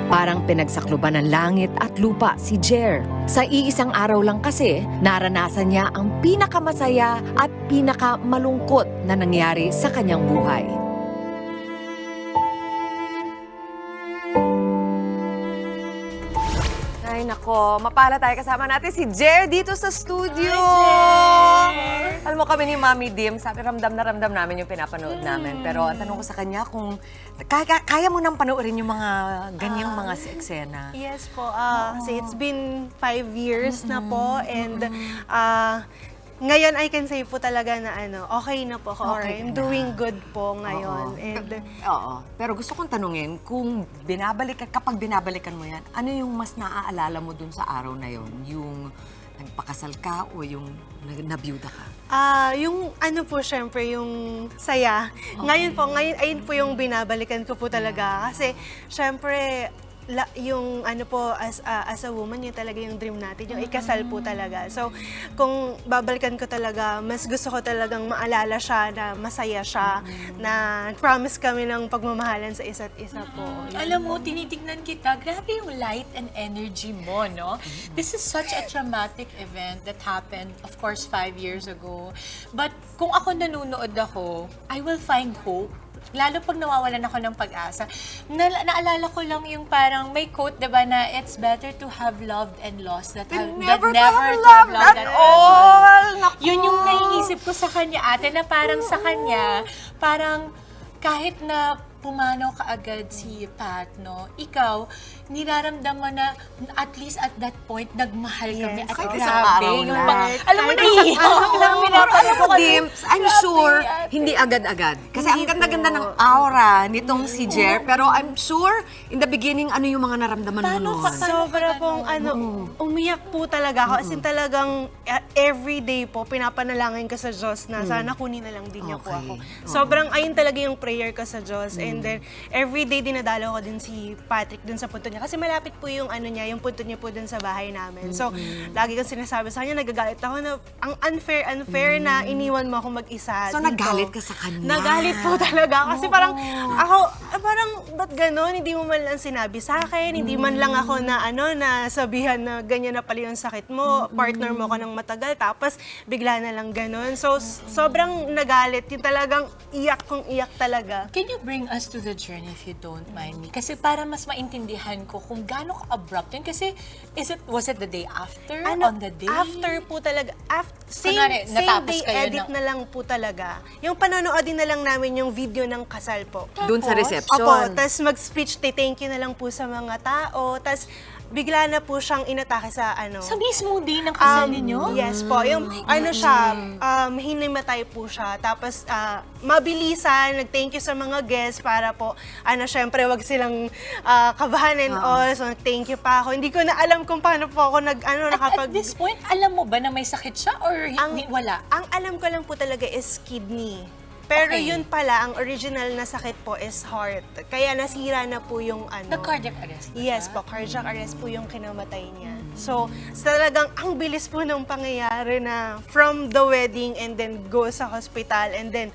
Parang pinagsakluban ng langit at lupa si Jer. Sa iisang araw lang kasi, naranasan niya ang pinakamasaya at pinakamalungkot na nangyari sa kanyang buhay. Ay nako, mapala tayo kasama natin si Jer dito sa studio. Alam mo kami ni Mami Dim, sabi ramdam na ramdam namin yung pinapanood namin. Pero ang tanong ko sa kanya kung kaya mo nang panoorin yung mga ganyang mga eksena. Yes po, kasi it's been 5 years na po and ngayon I can say po talaga na okay na po ako. Okay I'm na. doing good po ngayon. Oo. Pero gusto kong tanungin, kung kapag binabalikan mo yan, ano yung mas naaalala mo dun sa araw na yon? Yung nagpakasal ka o yung nabiyuda ka? Yung po syempre, yung saya. Okay. Ayun po yung binabalikan ko po talaga. Kasi syempre, yung as a woman, yun talaga yung dream natin, yung ikasal po talaga. So, kung babalikan ko talaga, mas gusto ko talagang maalala siya na masaya siya, na promise kami ng pagmamahalan sa isa't isa po. Alam mo, tinitignan kita, grabe yung light and energy mo, no? This is such a traumatic event that happened, of course, 5 years ago. But kung ako nanonood ako, I will find hope. Lalo pag nawawalan ako ng pag-asa. Naalala ko lang yung parang may quote, diba, na it's better to have loved and lost than never to have loved at all. Yun yung naiisip ko sa kanya, ate, na parang sa kanya, parang kahit na pumanaw ka agad si Pat, no? Ikaw, niraramdaman na at least at that point, nagmahal kami. At Kahit isang araw yung na. alam mo, nahihiyaw. Dimps, I'm sure, hindi agad-agad. Kasi ang ganda-ganda ng aura nitong si Jer, pero I'm sure, in the beginning, ano yung mga naramdaman mo nun? Sobra pong umiyak po talaga ako. As in talagang everyday po, pinapanalangin ko sa Diyos na sana kunin na lang din niya po ako. Sobrang ayun talaga yung prayer ko sa Diyos. And then, everyday dinadalo ko din si Patrick dun sa punto niya. Kasi malapit po yung yung punto niya po dun sa bahay namin. So, lagi kong sinasabi sa kanya, nagagalit ako na ang unfair na iniwan mo ako mag-isa. So, dito. nagalit ka sa kanya? Nagalit po talaga. Kasi parang, ba't ganon? Hindi mo man lang sinabi sa akin. Hindi man lang ako na sabihan na ganyan na pala yung sakit mo. Partner mo ko ng matagal. Tapos, bigla na lang ganon. So, sobrang nagalit. Yung talagang iyak kong iyak talaga. Can you bring us to the journey if you don't mind me? Kasi para mas maintindihan ko kung gaano ka-abrupt yun. Kasi, was it the day after? On the day? After po talaga. Same natapos day kayo edit na lang po talaga. Yung panonoodin na lang namin yung video ng kasal po. Doon sa reception? Opo, tas mag-speech, thank you na lang po sa mga tao. Tas bigla na po siyang inatake sa Sa mismo day ng kasal ninyo? Yes po. Yung hinimatay po siya. Tapos mabilisan, nag-thank you sa mga guests para po, syempre wag silang kabahan and all. So thank you pa ako. Hindi ko na alam kung paano po ako nakapag... At this point, alam mo ba na may sakit siya or wala? Ang alam ko lang po talaga is kidney. Pero yun pala, ang original na sakit po is heart. Kaya nasira na po yung Nag-cardiac arrest? Yes po, cardiac arrest po yung kinamatay niya. So, talagang ang bilis po ng pangyayari na from the wedding and then go sa hospital and then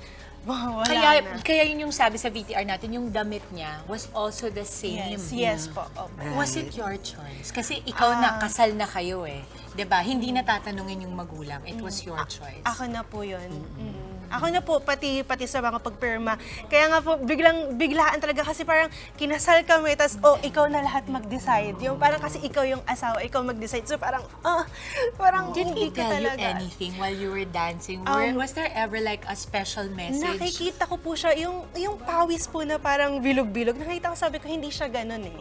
wala na. Kaya yun yung sabi sa VTR natin, yung damit niya was also the same. Yes po. Opo. Was it your choice? Kasi ikaw na, kasal na kayo eh. 'Di ba? Hindi na tatanungin yung magulang. It was your choice. Ako na po yun. Ako na po, pati sa mga pagpirma. Kaya nga po, biglaan talaga kasi parang kinasal kami, tas ikaw na lahat mag-decide. Yung parang kasi ikaw yung asawa, ikaw mag-decide. So parang, Did he hindi ko tell you talaga. anything while you were dancing? Was there ever like a special message? Nakikita ko po siya, yung pawis po na parang bilog-bilog. Nakita ko, sabi ko, hindi siya ganun eh.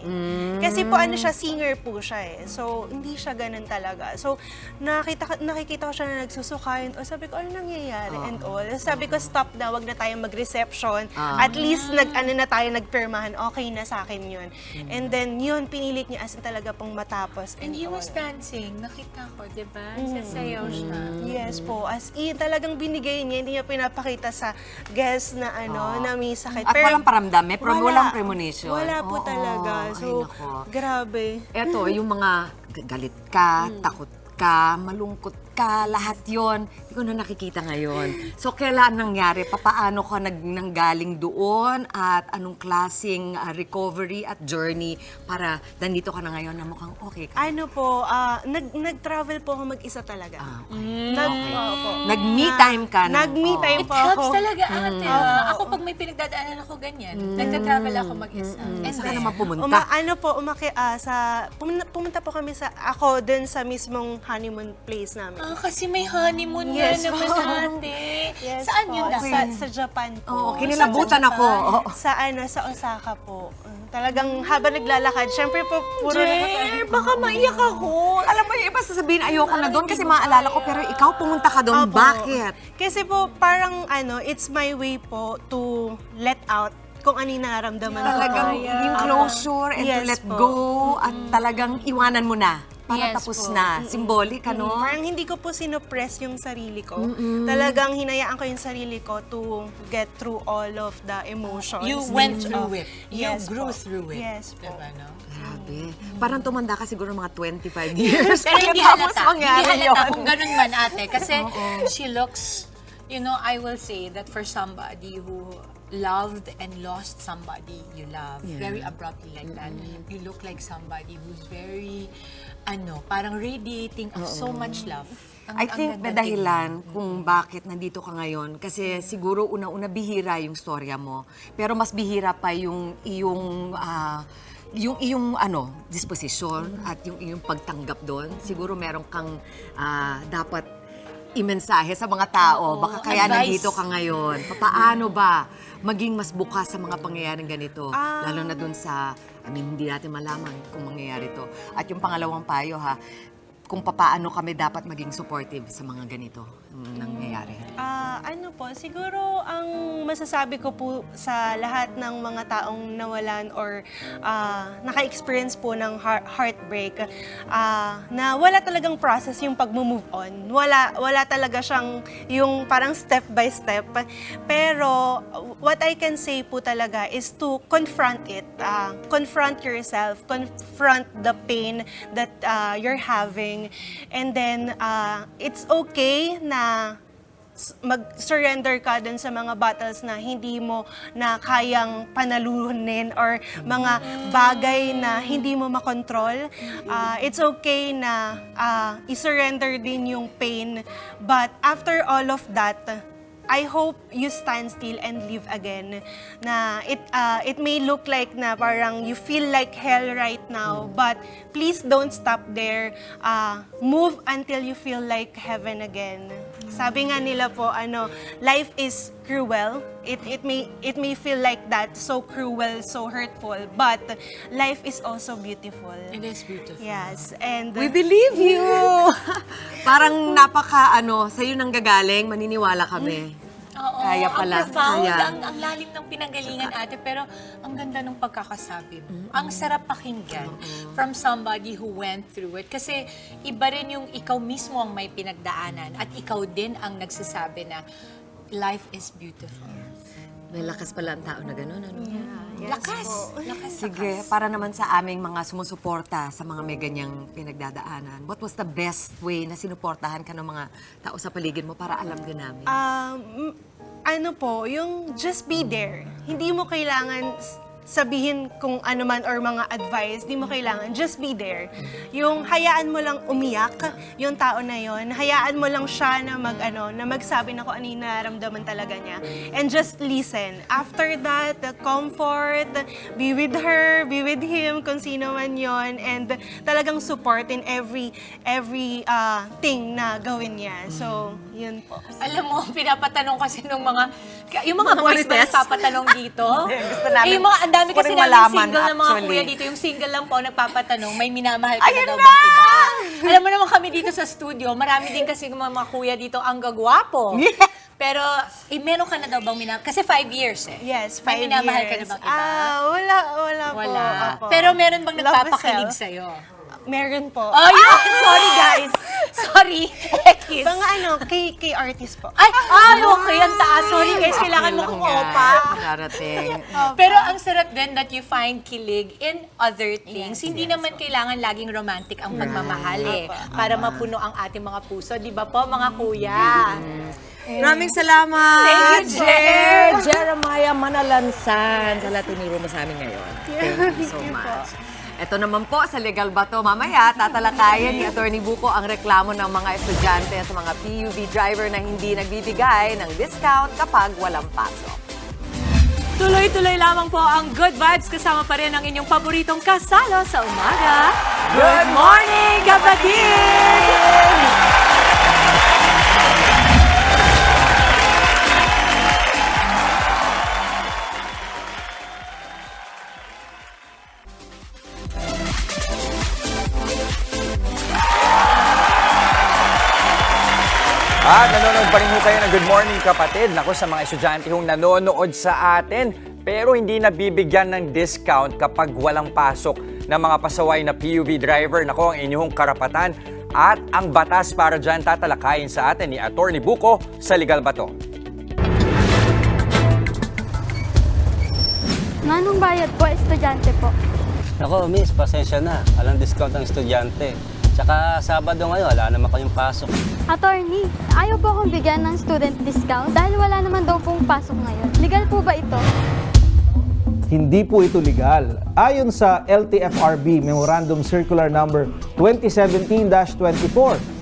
Kasi po siya, singer po siya eh. So, hindi siya ganun talaga. So, nakikita ko siya na nagsusukayin. O sabi ko, ano nangyayari and all. Sabi ko, stop na, wag na tayong mag-reception. At least, nagpirmahan, okay na sa akin yun. And then, yun, pinilit niya as in talaga pong matapos. And he was dancing. Nakita ko, di ba? Sasayaw siya. Yes po. As in, talagang binigay niya, hindi niya pinapakita sa guest na na may sakit. At walang paramdam, walang premonition. Wala po talaga. So, grabe. Eto, yung mga galit ka, takot ka, malungkot ka, lahat yon hindi ko na nakikita ngayon. So, kailan nangyari? Papaano ka nanggaling doon at anong klaseng recovery at journey para nandito ka na ngayon na mukhang okay ka? Ano po, nag-travel po ako mag-isa talaga. Nag-me time ka na? Nag-me time po ako. It helps talaga, ate. Ako pag may pinagdadaanan ako ganyan, nagka-travel ako mag-isa. And saan naman pumunta? Pumunta po kami ako dun sa mismong honeymoon place namin. Kasi may honeymoon naman ate. Yes Saan po. yun dapat? Sa Japan po. Oo, kinilabutan ako. Sa Osaka po. Talagang habang naglalakad, syempre po, puro baka maiyak ako. Alam mo, yung iba sasabihin, ayoko na doon kasi maaalala ko, pero ikaw pumunta ka doon. Bakit? Kasi po, parang it's my way po to let out kung ano yung nararamdaman ko. Talagang yung closure and to let go at talagang iwanan mo na. Para tapos na. Symbolic, ano? Parang hindi ko po sinopress yung sarili ko. Talagang hinayaan ko yung sarili ko to get through all of the emotions. You went through it. You Yes grew po. through it. Yes po. Diba, no? Grabe. Parang tumanda ka siguro mga 25 years. Pero hindi halata. Hindi halata kung ganun man, ate. Kasi she looks, I will say that for somebody who loved and lost somebody you love, very abruptly like that, you look like somebody who's very, parang radiating of so much love. I think may dahilan kung bakit nandito ka ngayon. Kasi siguro una-una bihira yung storya mo. Pero mas bihira pa yung iyong disposisyon at yung iyong pagtanggap doon. Siguro meron kang dapat imensahe sa mga tao. Baka kaya nandito ka ngayon. Paano ba maging mas bukas sa mga pangyayaring ganito? Lalo na doon sa, hindi natin malaman kung mangyayari to. At yung pangalawang payo kung paano kami dapat maging supportive sa mga ganito nangyayari. Siguro ang masasabi ko po sa lahat ng mga taong nawalan or naka-experience po ng heartbreak, na wala talagang process yung pag-move on. Wala talaga siyang yung parang step by step. Pero what I can say po talaga is to confront it. Confront yourself, confront the pain that you're having. And then, it's okay na mag-surrender ka dun sa mga battles na hindi mo na kayang panalunin or mga bagay na hindi mo makontrol. It's okay na i-surrender din yung pain. But after all of that, I hope you stand still and live again. Na it may look like na parang you feel like hell right now, but please don't stop there. Move until you feel like heaven again. Sabi nga nila po, life is cruel. It may feel like that, so cruel, so hurtful, but life is also beautiful. It is beautiful. Yes, and We believe you! Parang sa'yo nang gagaling, maniniwala kami. Oo, Kaya pala. ang profound, Kaya. ang lalim ng pinanggalingan, ate, pero ang ganda ng pagkakasabi mo. Ang sarap pakinggan from somebody who went through it. Kasi iba rin yung ikaw mismo ang may pinagdaanan at ikaw din ang nagsasabi na life is beautiful. May lakas pala ang tao na gano'n, ano? Sige, para naman sa aming mga sumusuporta sa mga may ganyang pinagdadaanan, what was the best way na sinuportahan ka ng mga tao sa paligid mo para alam din namin? Ano po, yung just be there. Hindi mo kailangan sabihin kung ano man or mga advice, di mo kailangan. Just be there. Yung hayaan mo lang umiyak, yung tao na yon. Hayaan mo lang siya na magsabi na kung ano yung nararamdaman talaga niya. And just listen. After that, the comfort, be with her, be with him, kung sino man yon. And talagang support in every thing na gawin niya. So, yun po. Alam mo, pinapatanong kasi yung mga boys ba nagpapatanong dito? Gusto namin, yung mga, ang dami kasi namin malaman, single na mga actually. kuya dito. Yung single lang po nagpapatanong, may minamahal ka na daw bang iba? Alam mo naman kami dito sa studio, marami din kasi mga kuya dito ang gagwapo. Pero, meron ka na daw bang minamahal? Kasi 5 years eh. Yes, 5 May minamahal ka na years. bang iba? Wala po. Opo. Pero meron bang Love nagpapakilig myself. sa'yo? Meron po. Oh, yun! Sorry, guys. Sorry. Ekis. Mga kay artist po. Ay, okay. Ang taas. Sorry, guys. Kailangan mo kong opa. Darating. Pero ang sarap din that you find kilig in other things. Hindi naman kailangan laging romantic ang pagmamahal eh. Para mapuno ang ating mga puso. Di ba po, mga kuya? Maraming salamat! Thank you, Jer! Jeremiah Manalansan sa Latiniro mo sa amin ngayon. Thank you so much. Ito naman po sa Legal Bato. Mamaya, tatalakayan ni Atty. Buko ang reklamo ng mga estudyante sa mga PUV driver na hindi nagbibigay ng discount kapag walang pasok. Tuloy-tuloy lamang po ang Good Vibes kasama pa rin ang inyong paboritong kasalo sa umaga. Good morning, kapatid! At nanonood pa rin ho kayo ng Good Morning Kapatid. Naku, sa mga estudyante hong nanonood sa atin, pero hindi nabibigyan ng discount kapag walang pasok ng mga pasaway na PUV driver. Naku, ang inyong karapatan at ang batas para dyan tatalakayin sa atin ni Atty. Buko sa Legal Bato. Manong bayad po, estudyante po. Ako, miss, pasensya na. Walang discount ang estudyante. Tsaka Sabado ngayon, wala naman kayong pasok. Attorney, ayaw po akong bigyan ng student discount dahil wala naman daw pong pasok ngayon. Legal po ba ito? Hindi po ito legal. Ayon sa LTFRB Memorandum Circular Number 2017-24,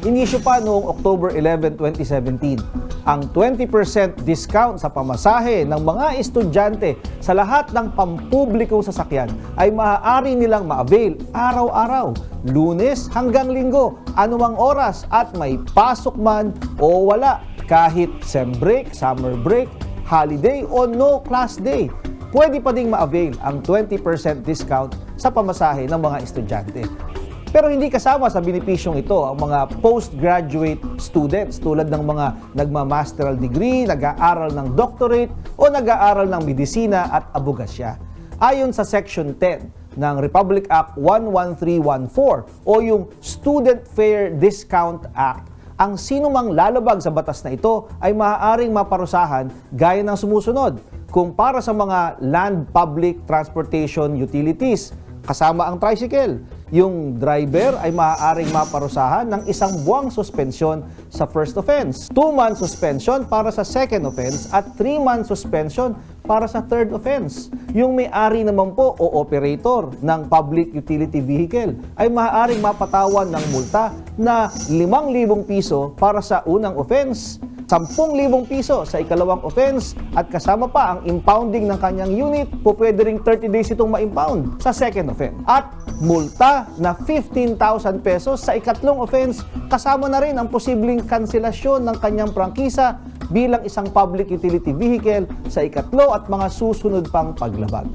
inisyu pa noong October 11, 2017, ang 20% discount sa pamasahe ng mga estudyante sa lahat ng pampublikong sasakyan ay maaari nilang ma-avail araw-araw, Lunes hanggang Linggo, anumang oras at may pasok man o wala, kahit sem break, summer break, holiday o no class day. Pwede pa ding ma-avail ang 20% discount sa pamasahe ng mga estudyante. Pero hindi kasama sa benepisyong ito ang mga postgraduate students tulad ng mga nagma-masteral degree, nag-aaral ng doctorate o nag-aaral ng medisina at abogasya. Ayon sa Section 10 ng Republic Act 11314 o yung Student Fare Discount Act, ang sinumang lalabag sa batas na ito ay maaaring maparusahan gaya ng sumusunod. Kung para sa mga land public transportation utilities, kasama ang tricycle, yung driver ay maaaring maparusahan ng 1 buwang suspensyon sa first offense, 2-month suspension para sa second offense at 3-month suspension para sa third offense. Yung may-ari naman po o operator ng public utility vehicle ay maaaring mapatawan ng multa na 5,000 piso para sa unang offense, 10,000 piso sa ikalawang offense at kasama pa ang impounding ng kanyang unit, pwede ring 30 days itong ma-impound sa second offense. At multa na 15,000 pesos sa ikatlong offense, kasama na rin ang posibleng kanselasyon ng kanyang prangkisa bilang isang public utility vehicle sa ikatlo at mga susunod pang paglabag.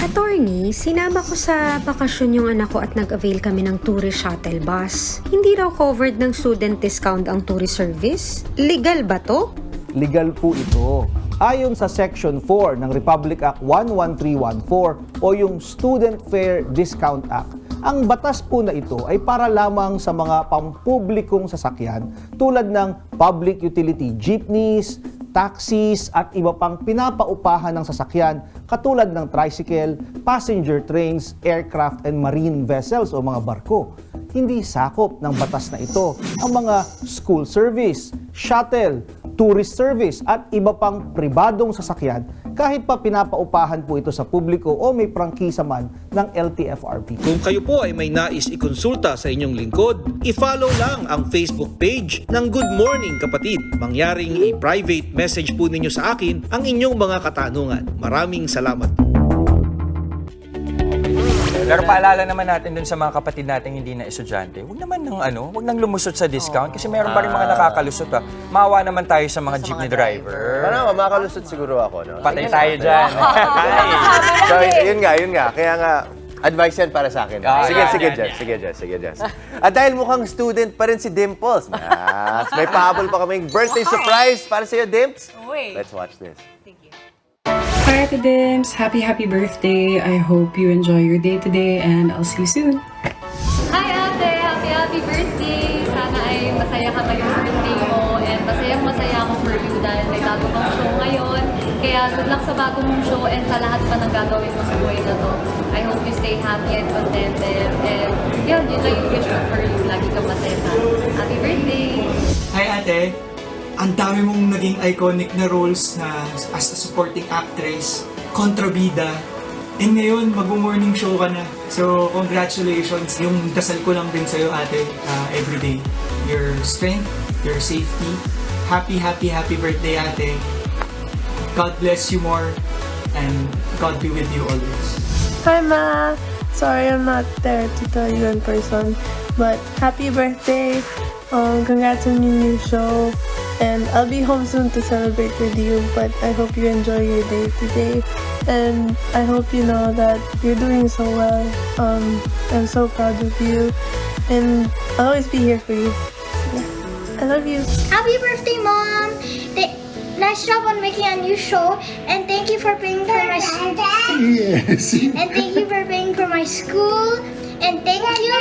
Attorney, sinama ko sa bakasyon yung anak ko at nag-avail kami ng tourist shuttle bus. Hindi raw covered ng student discount ang tourist service? Legal ba to? Legal po ito. Ayon sa Section 4 ng Republic Act 11314 o yung Student Fare Discount Act, ang batas po na ito ay para lamang sa mga pampublikong sasakyan tulad ng public utility jeepneys, taxis at iba pang pinapaupahan ng sasakyan katulad ng tricycle, passenger trains, aircraft and marine vessels o mga barko. Hindi sakop ng batas na ito ang mga school service, shuttle, tourist service at iba pang pribadong sasakyan kahit pa pinapaupahan po ito sa publiko o may prangkisa man ng LTFRB. Kung kayo po ay may nais ikonsulta sa inyong lingkod, i-follow lang ang Facebook page ng Good Morning Kapatid. Mangyaring i-private message po ninyo sa akin ang inyong mga katanungan. Maraming salamat. Pero paalala naman natin dun sa mga kapatid natin hindi na estudyante, huwag naman huwag nang lumusot sa discount kasi meron pa rin mga nakakalusot. Maawa naman tayo sa mga jeepney driver. Parang makalusot siguro ako, no? Patay tayo dyan. So, yun nga. Kaya nga, advice yan para sa akin. Sige, Jess. At dahil mukhang student pa rin si Dimples, may pahabol pa kaming birthday surprise para sa'yo, Dimps. Let's watch this. Hi Ate Dims! Happy birthday! I hope you enjoy your day today and I'll see you soon! Hi ate! Happy birthday! Sana ay masaya ka ngayong birthday mo and masaya ako for you dahil may bago kang show ngayon. Kaya good luck sa bago mong show and sa lahat pa ng gagawin mo sa buhay na to. I hope you stay happy and contented and yun lang yung wish ko for you. Lagi kang masaya sana. Happy birthday! Hi ate! Ang dami mong naging iconic na roles na as a supporting actress, kontrabida, and ngayon mag-morning show ka na. So congratulations, yung dasal ko lang din sa'yo ate, everyday. Your strength, your safety, happy birthday ate. God bless you more, and God be with you always. Hi Ma! Sorry I'm not there to tell you in person, but happy birthday! Congrats on your new show. And I'll be home soon to celebrate with you, but I hope you enjoy your day today. And I hope you know that you're doing so well. I'm so proud of you. And I'll always be here for you. I love you. Happy birthday, Mom! Nice job on making a new show. And thank you for paying for my Yes. And thank you for paying for my school. And thank you.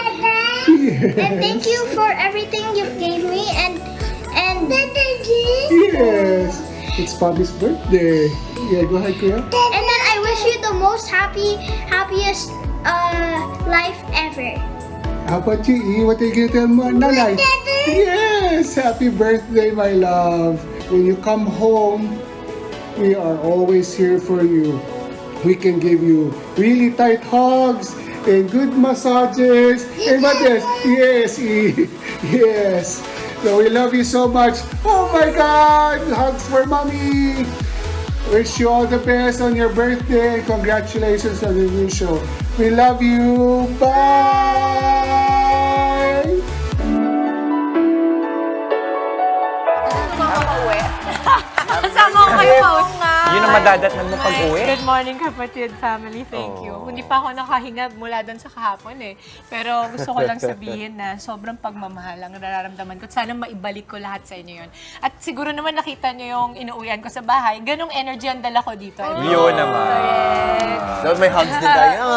Yes. And thank you for everything you've gave me. And Yes. It's Bobby's birthday. Yeah, go ahead, Kuya. And then I wish you the most happiest life ever. How about you, E? What are you gonna tell mo, Nanay? Yes! Happy birthday, my love. When you come home, we are always here for you. We can give you really tight hugs and good massages. And what else? Yes, E. Yes. So we love you so much. Oh my God! Hugs for Mommy! Wish you all the best on your birthday and congratulations on the new show. We love you. Bye! Kasama ko kayo pa nga. Yun ang madadatnan mo pag-uwi. Good morning, kapatid family. Thank you. Hindi pa ako nakahinga mula doon sa kahapon eh. Pero gusto ko lang sabihin na sobrang pagmamahal ang nararamdaman ko. Sana maibalik ko lahat sa inyo yun. At siguro naman nakita nyo yung inuuwian ko sa bahay. Ganong energy ang dala ko dito. Yun naman. So may hugs din tayo.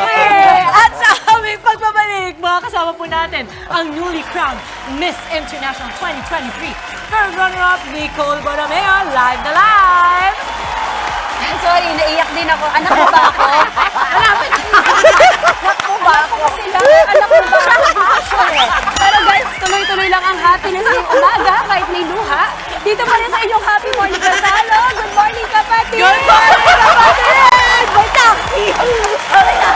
Okay! At sa aming pagbabalik, mga kasama po natin ang newly crowned Miss International 2023 third runner-up Nicole Bonamea, live na live! Sorry, naiyak din ako. Anak ko ba ako? Anak ko ba ako? Anak ko ba ako? Pero guys, tuloy-tuloy lang ang happiness ngayong umaga kahit may luha. Dito pa rin sa inyong Happy Morning Kasalo. Good morning, kapatid! Good morning, kapatid! May taxi! Okay na!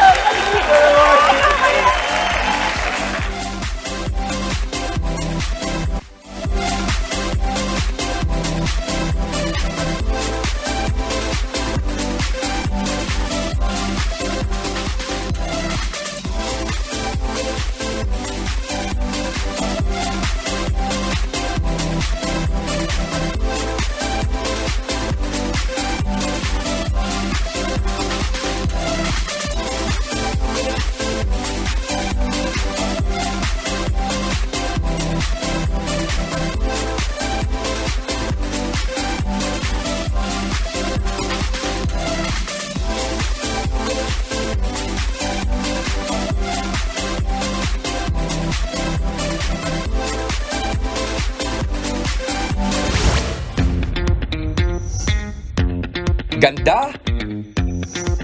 Ganda,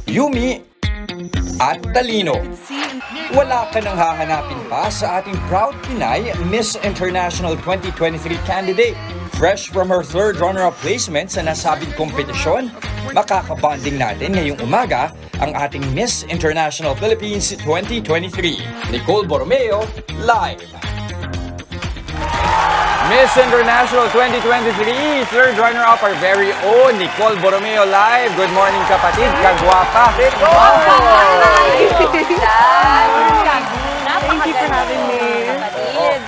yumi, at talino. Wala ka nang hahanapin pa sa ating proud Pinay Miss International 2023 candidate. Fresh from her third runner-up placement sa nasabing kompetisyon, makakabonding natin ngayong umaga ang ating Miss International Philippines 2023. Nicole Borromeo, live. Miss International 2023, third runner-up, our very own Nicole Borromeo live. Good morning, kapatid. Kagwapa. Thank you for having me.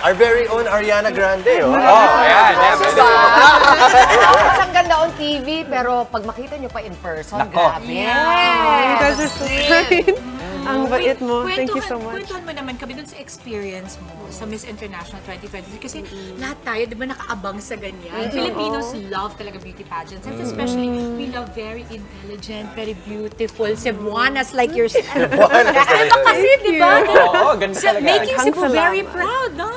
Our very own Ariana Grande. Ayan. Ang ganda on TV, pero pag makita nyo pa in person, Nako. grabe. You guys are so kind. Ang bait mo. Thank you so much. Kwentuhan mo naman kami dun sa experience mo sa Miss International 2023 kasi lahat tayo, di ba, nakaabang sa ganyan. Filipinos love talaga beauty pageants and especially we love very intelligent, very beautiful Cebuanas like yourself. Ano kasi, di ba? Oo, ganun talaga. Making Cebu Salamat. very proud, no?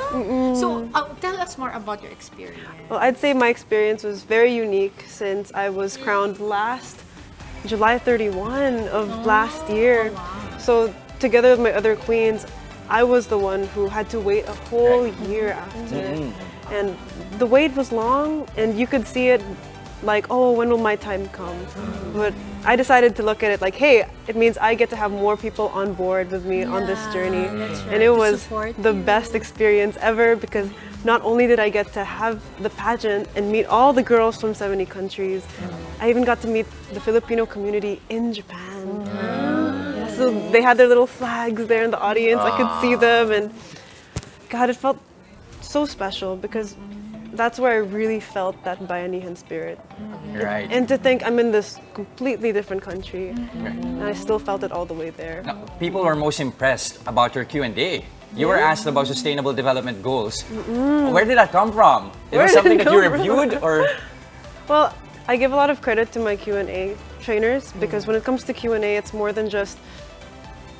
So, tell us more about your experience. Well, I'd say my experience was very unique since I was crowned last July 31 of last year. So together with my other queens, I was the one who had to wait a whole year after. And the wait was long and you could see it like, oh, when will my time come? But I decided to look at it like, hey, it means I get to have more people on board with me on this journey. And it was the best experience ever because not only did I get to have the pageant and meet all the girls from 70 countries, I even got to meet the Filipino community in Japan. So they had their little flags there in the audience. I could see them and God, it felt so special because that's where I really felt that Bayanihan spirit. Right. And to think I'm in this completely different country and I still felt it all the way there. Now, people were most impressed about your Q&A. You were asked about sustainable development goals. Where did that come from? It was something that you reviewed or? Well, I give a lot of credit to my Q&A trainers because when it comes to Q&A, it's more than just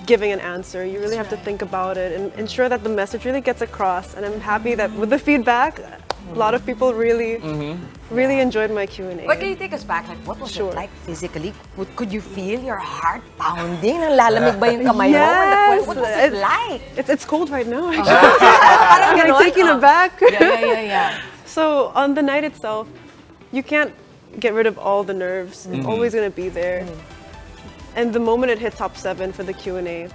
giving an answer. You really have to think about it and ensure that the message really gets across. And I'm happy that with the feedback, a lot of people really enjoyed my Q&A. But can you take us back? Like, what was it like physically? Could you feel your heart pounding? Lalamig ba yung kamay mo? What was it like? It's cold right now, actually. I'm like taking it back. Yeah. So on the night itself, you can't get rid of all the nerves. It's always going to be there. And the moment it hit top 7 for the Q&A,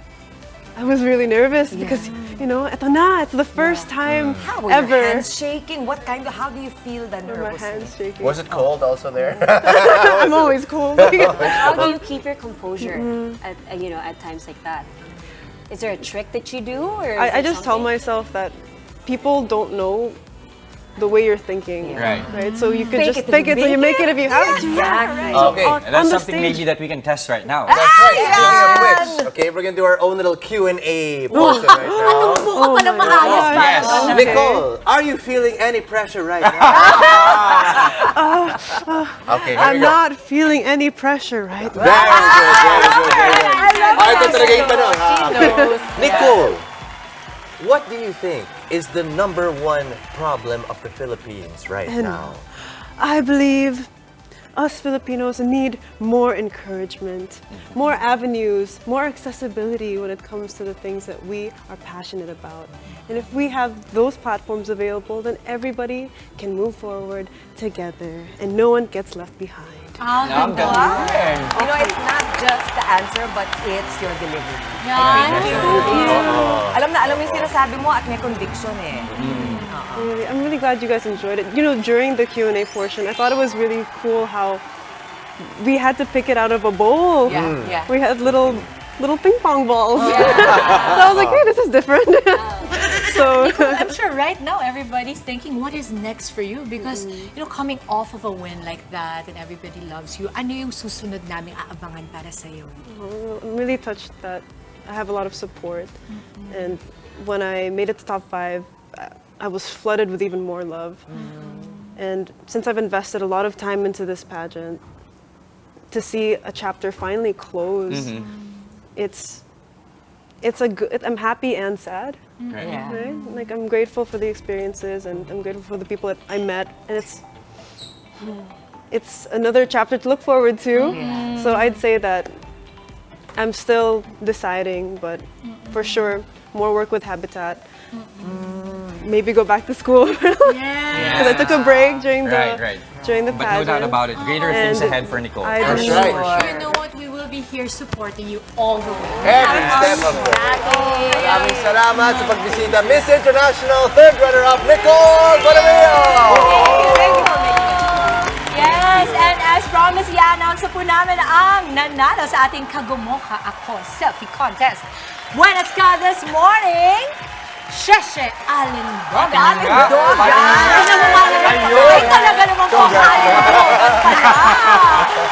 I was really nervous because, you know, eto na, it's the first time How were ever. your hands shaking? How do you feel the My nervousness? hands shaking. Was it cold also there? I'm always cold. How do you keep your composure at at times like that? Is there a trick that you do, or I just tell myself that people don't know the way you're thinking. Right. So you could Fake just it till fake you it till you make make it if you have to. Exactly. Okay, On and that's the something stage. maybe that we can test right now. That's right. Speaking of which, okay, we're gonna do our own little Q&A portion right now. Oh my gosh. Yes. Nicole, are you feeling any pressure right now? Okay, here we I'm go. not feeling any pressure right now. Very good. Ito talaga yung tanong, ha? Okay. Nicole, what do you think is the #1 problem of the Philippines right now? I believe us Filipinos need more encouragement, more avenues, more accessibility when it comes to the things that we are passionate about. And if we have those platforms available, then everybody can move forward together and no one gets left behind. Ang galing. You know, it's not just the answer, but it's your delivery. Alam mo yung sinasabi mo at may conviction eh. I'm really glad you guys enjoyed it. You know, during the Q&A portion, I thought it was really cool how we had to pick it out of a bowl. Yeah. We had little ping pong balls. So I was like, hey, this is different. So I'm sure right now everybody's thinking, what is next for you? Because, coming off of a win like that and everybody loves you, ano yung susunod naming aabangan para sa'yo? I'm really touched that I have a lot of support. And when I made it to top 5, I was flooded with even more love. And since I've invested a lot of time into this pageant, to see a chapter finally close, I'm happy and sad. Right. Right? Like, I'm grateful for the experiences and I'm grateful for the people that I met, and it's another chapter to look forward to. So I'd say that I'm still deciding, but for sure, more work with Habitat. Maybe go back to school. Because I took a break during the during the But pageant. no doubt about it, greater things And ahead for Nicole. I'm You know what? We will be here supporting you all the way. Every step of the way. Maraming salamat sa pagbisita. Miss International third runner-up, Nicole Bonamillo! Yes, and as promised, i-announce po namin ang nanalo sa ating Kagumoka Ako Selfie Contest. Buenas ka this morning, Sheshe Alindoga. Alindoga! Ay, talaga naman po, Alindoga pala.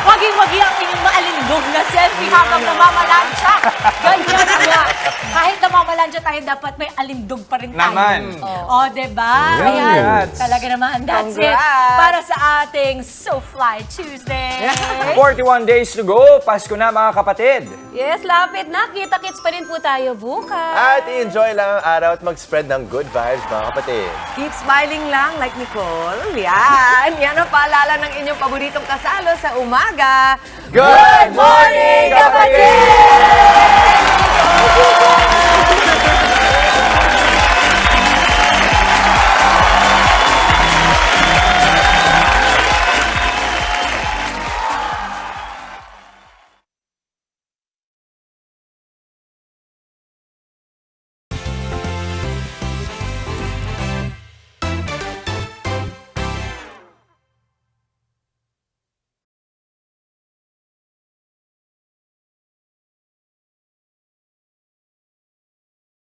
Wagi-wagi ang inyong maalindog na selfie habang namamalansya. Ganyan nga. Kahit namamalansya tayo, dapat may alindog pa rin tayo. Naman. O, diba? Ayan. Talaga naman, that's it. Para sa ating So Fly Tuesday. 41 days to go. Pasko na mga kapatid. Yes, lapit na. Kita-kits pa rin po tayo bukas. At i-enjoy lang ang araw at mag-spread ng good vibes, mga kapatid. Keep smiling lang like Nicole. Yan. Yan ang paalala ng inyong paboritong kasalo sa umaga. Good morning, kapatid!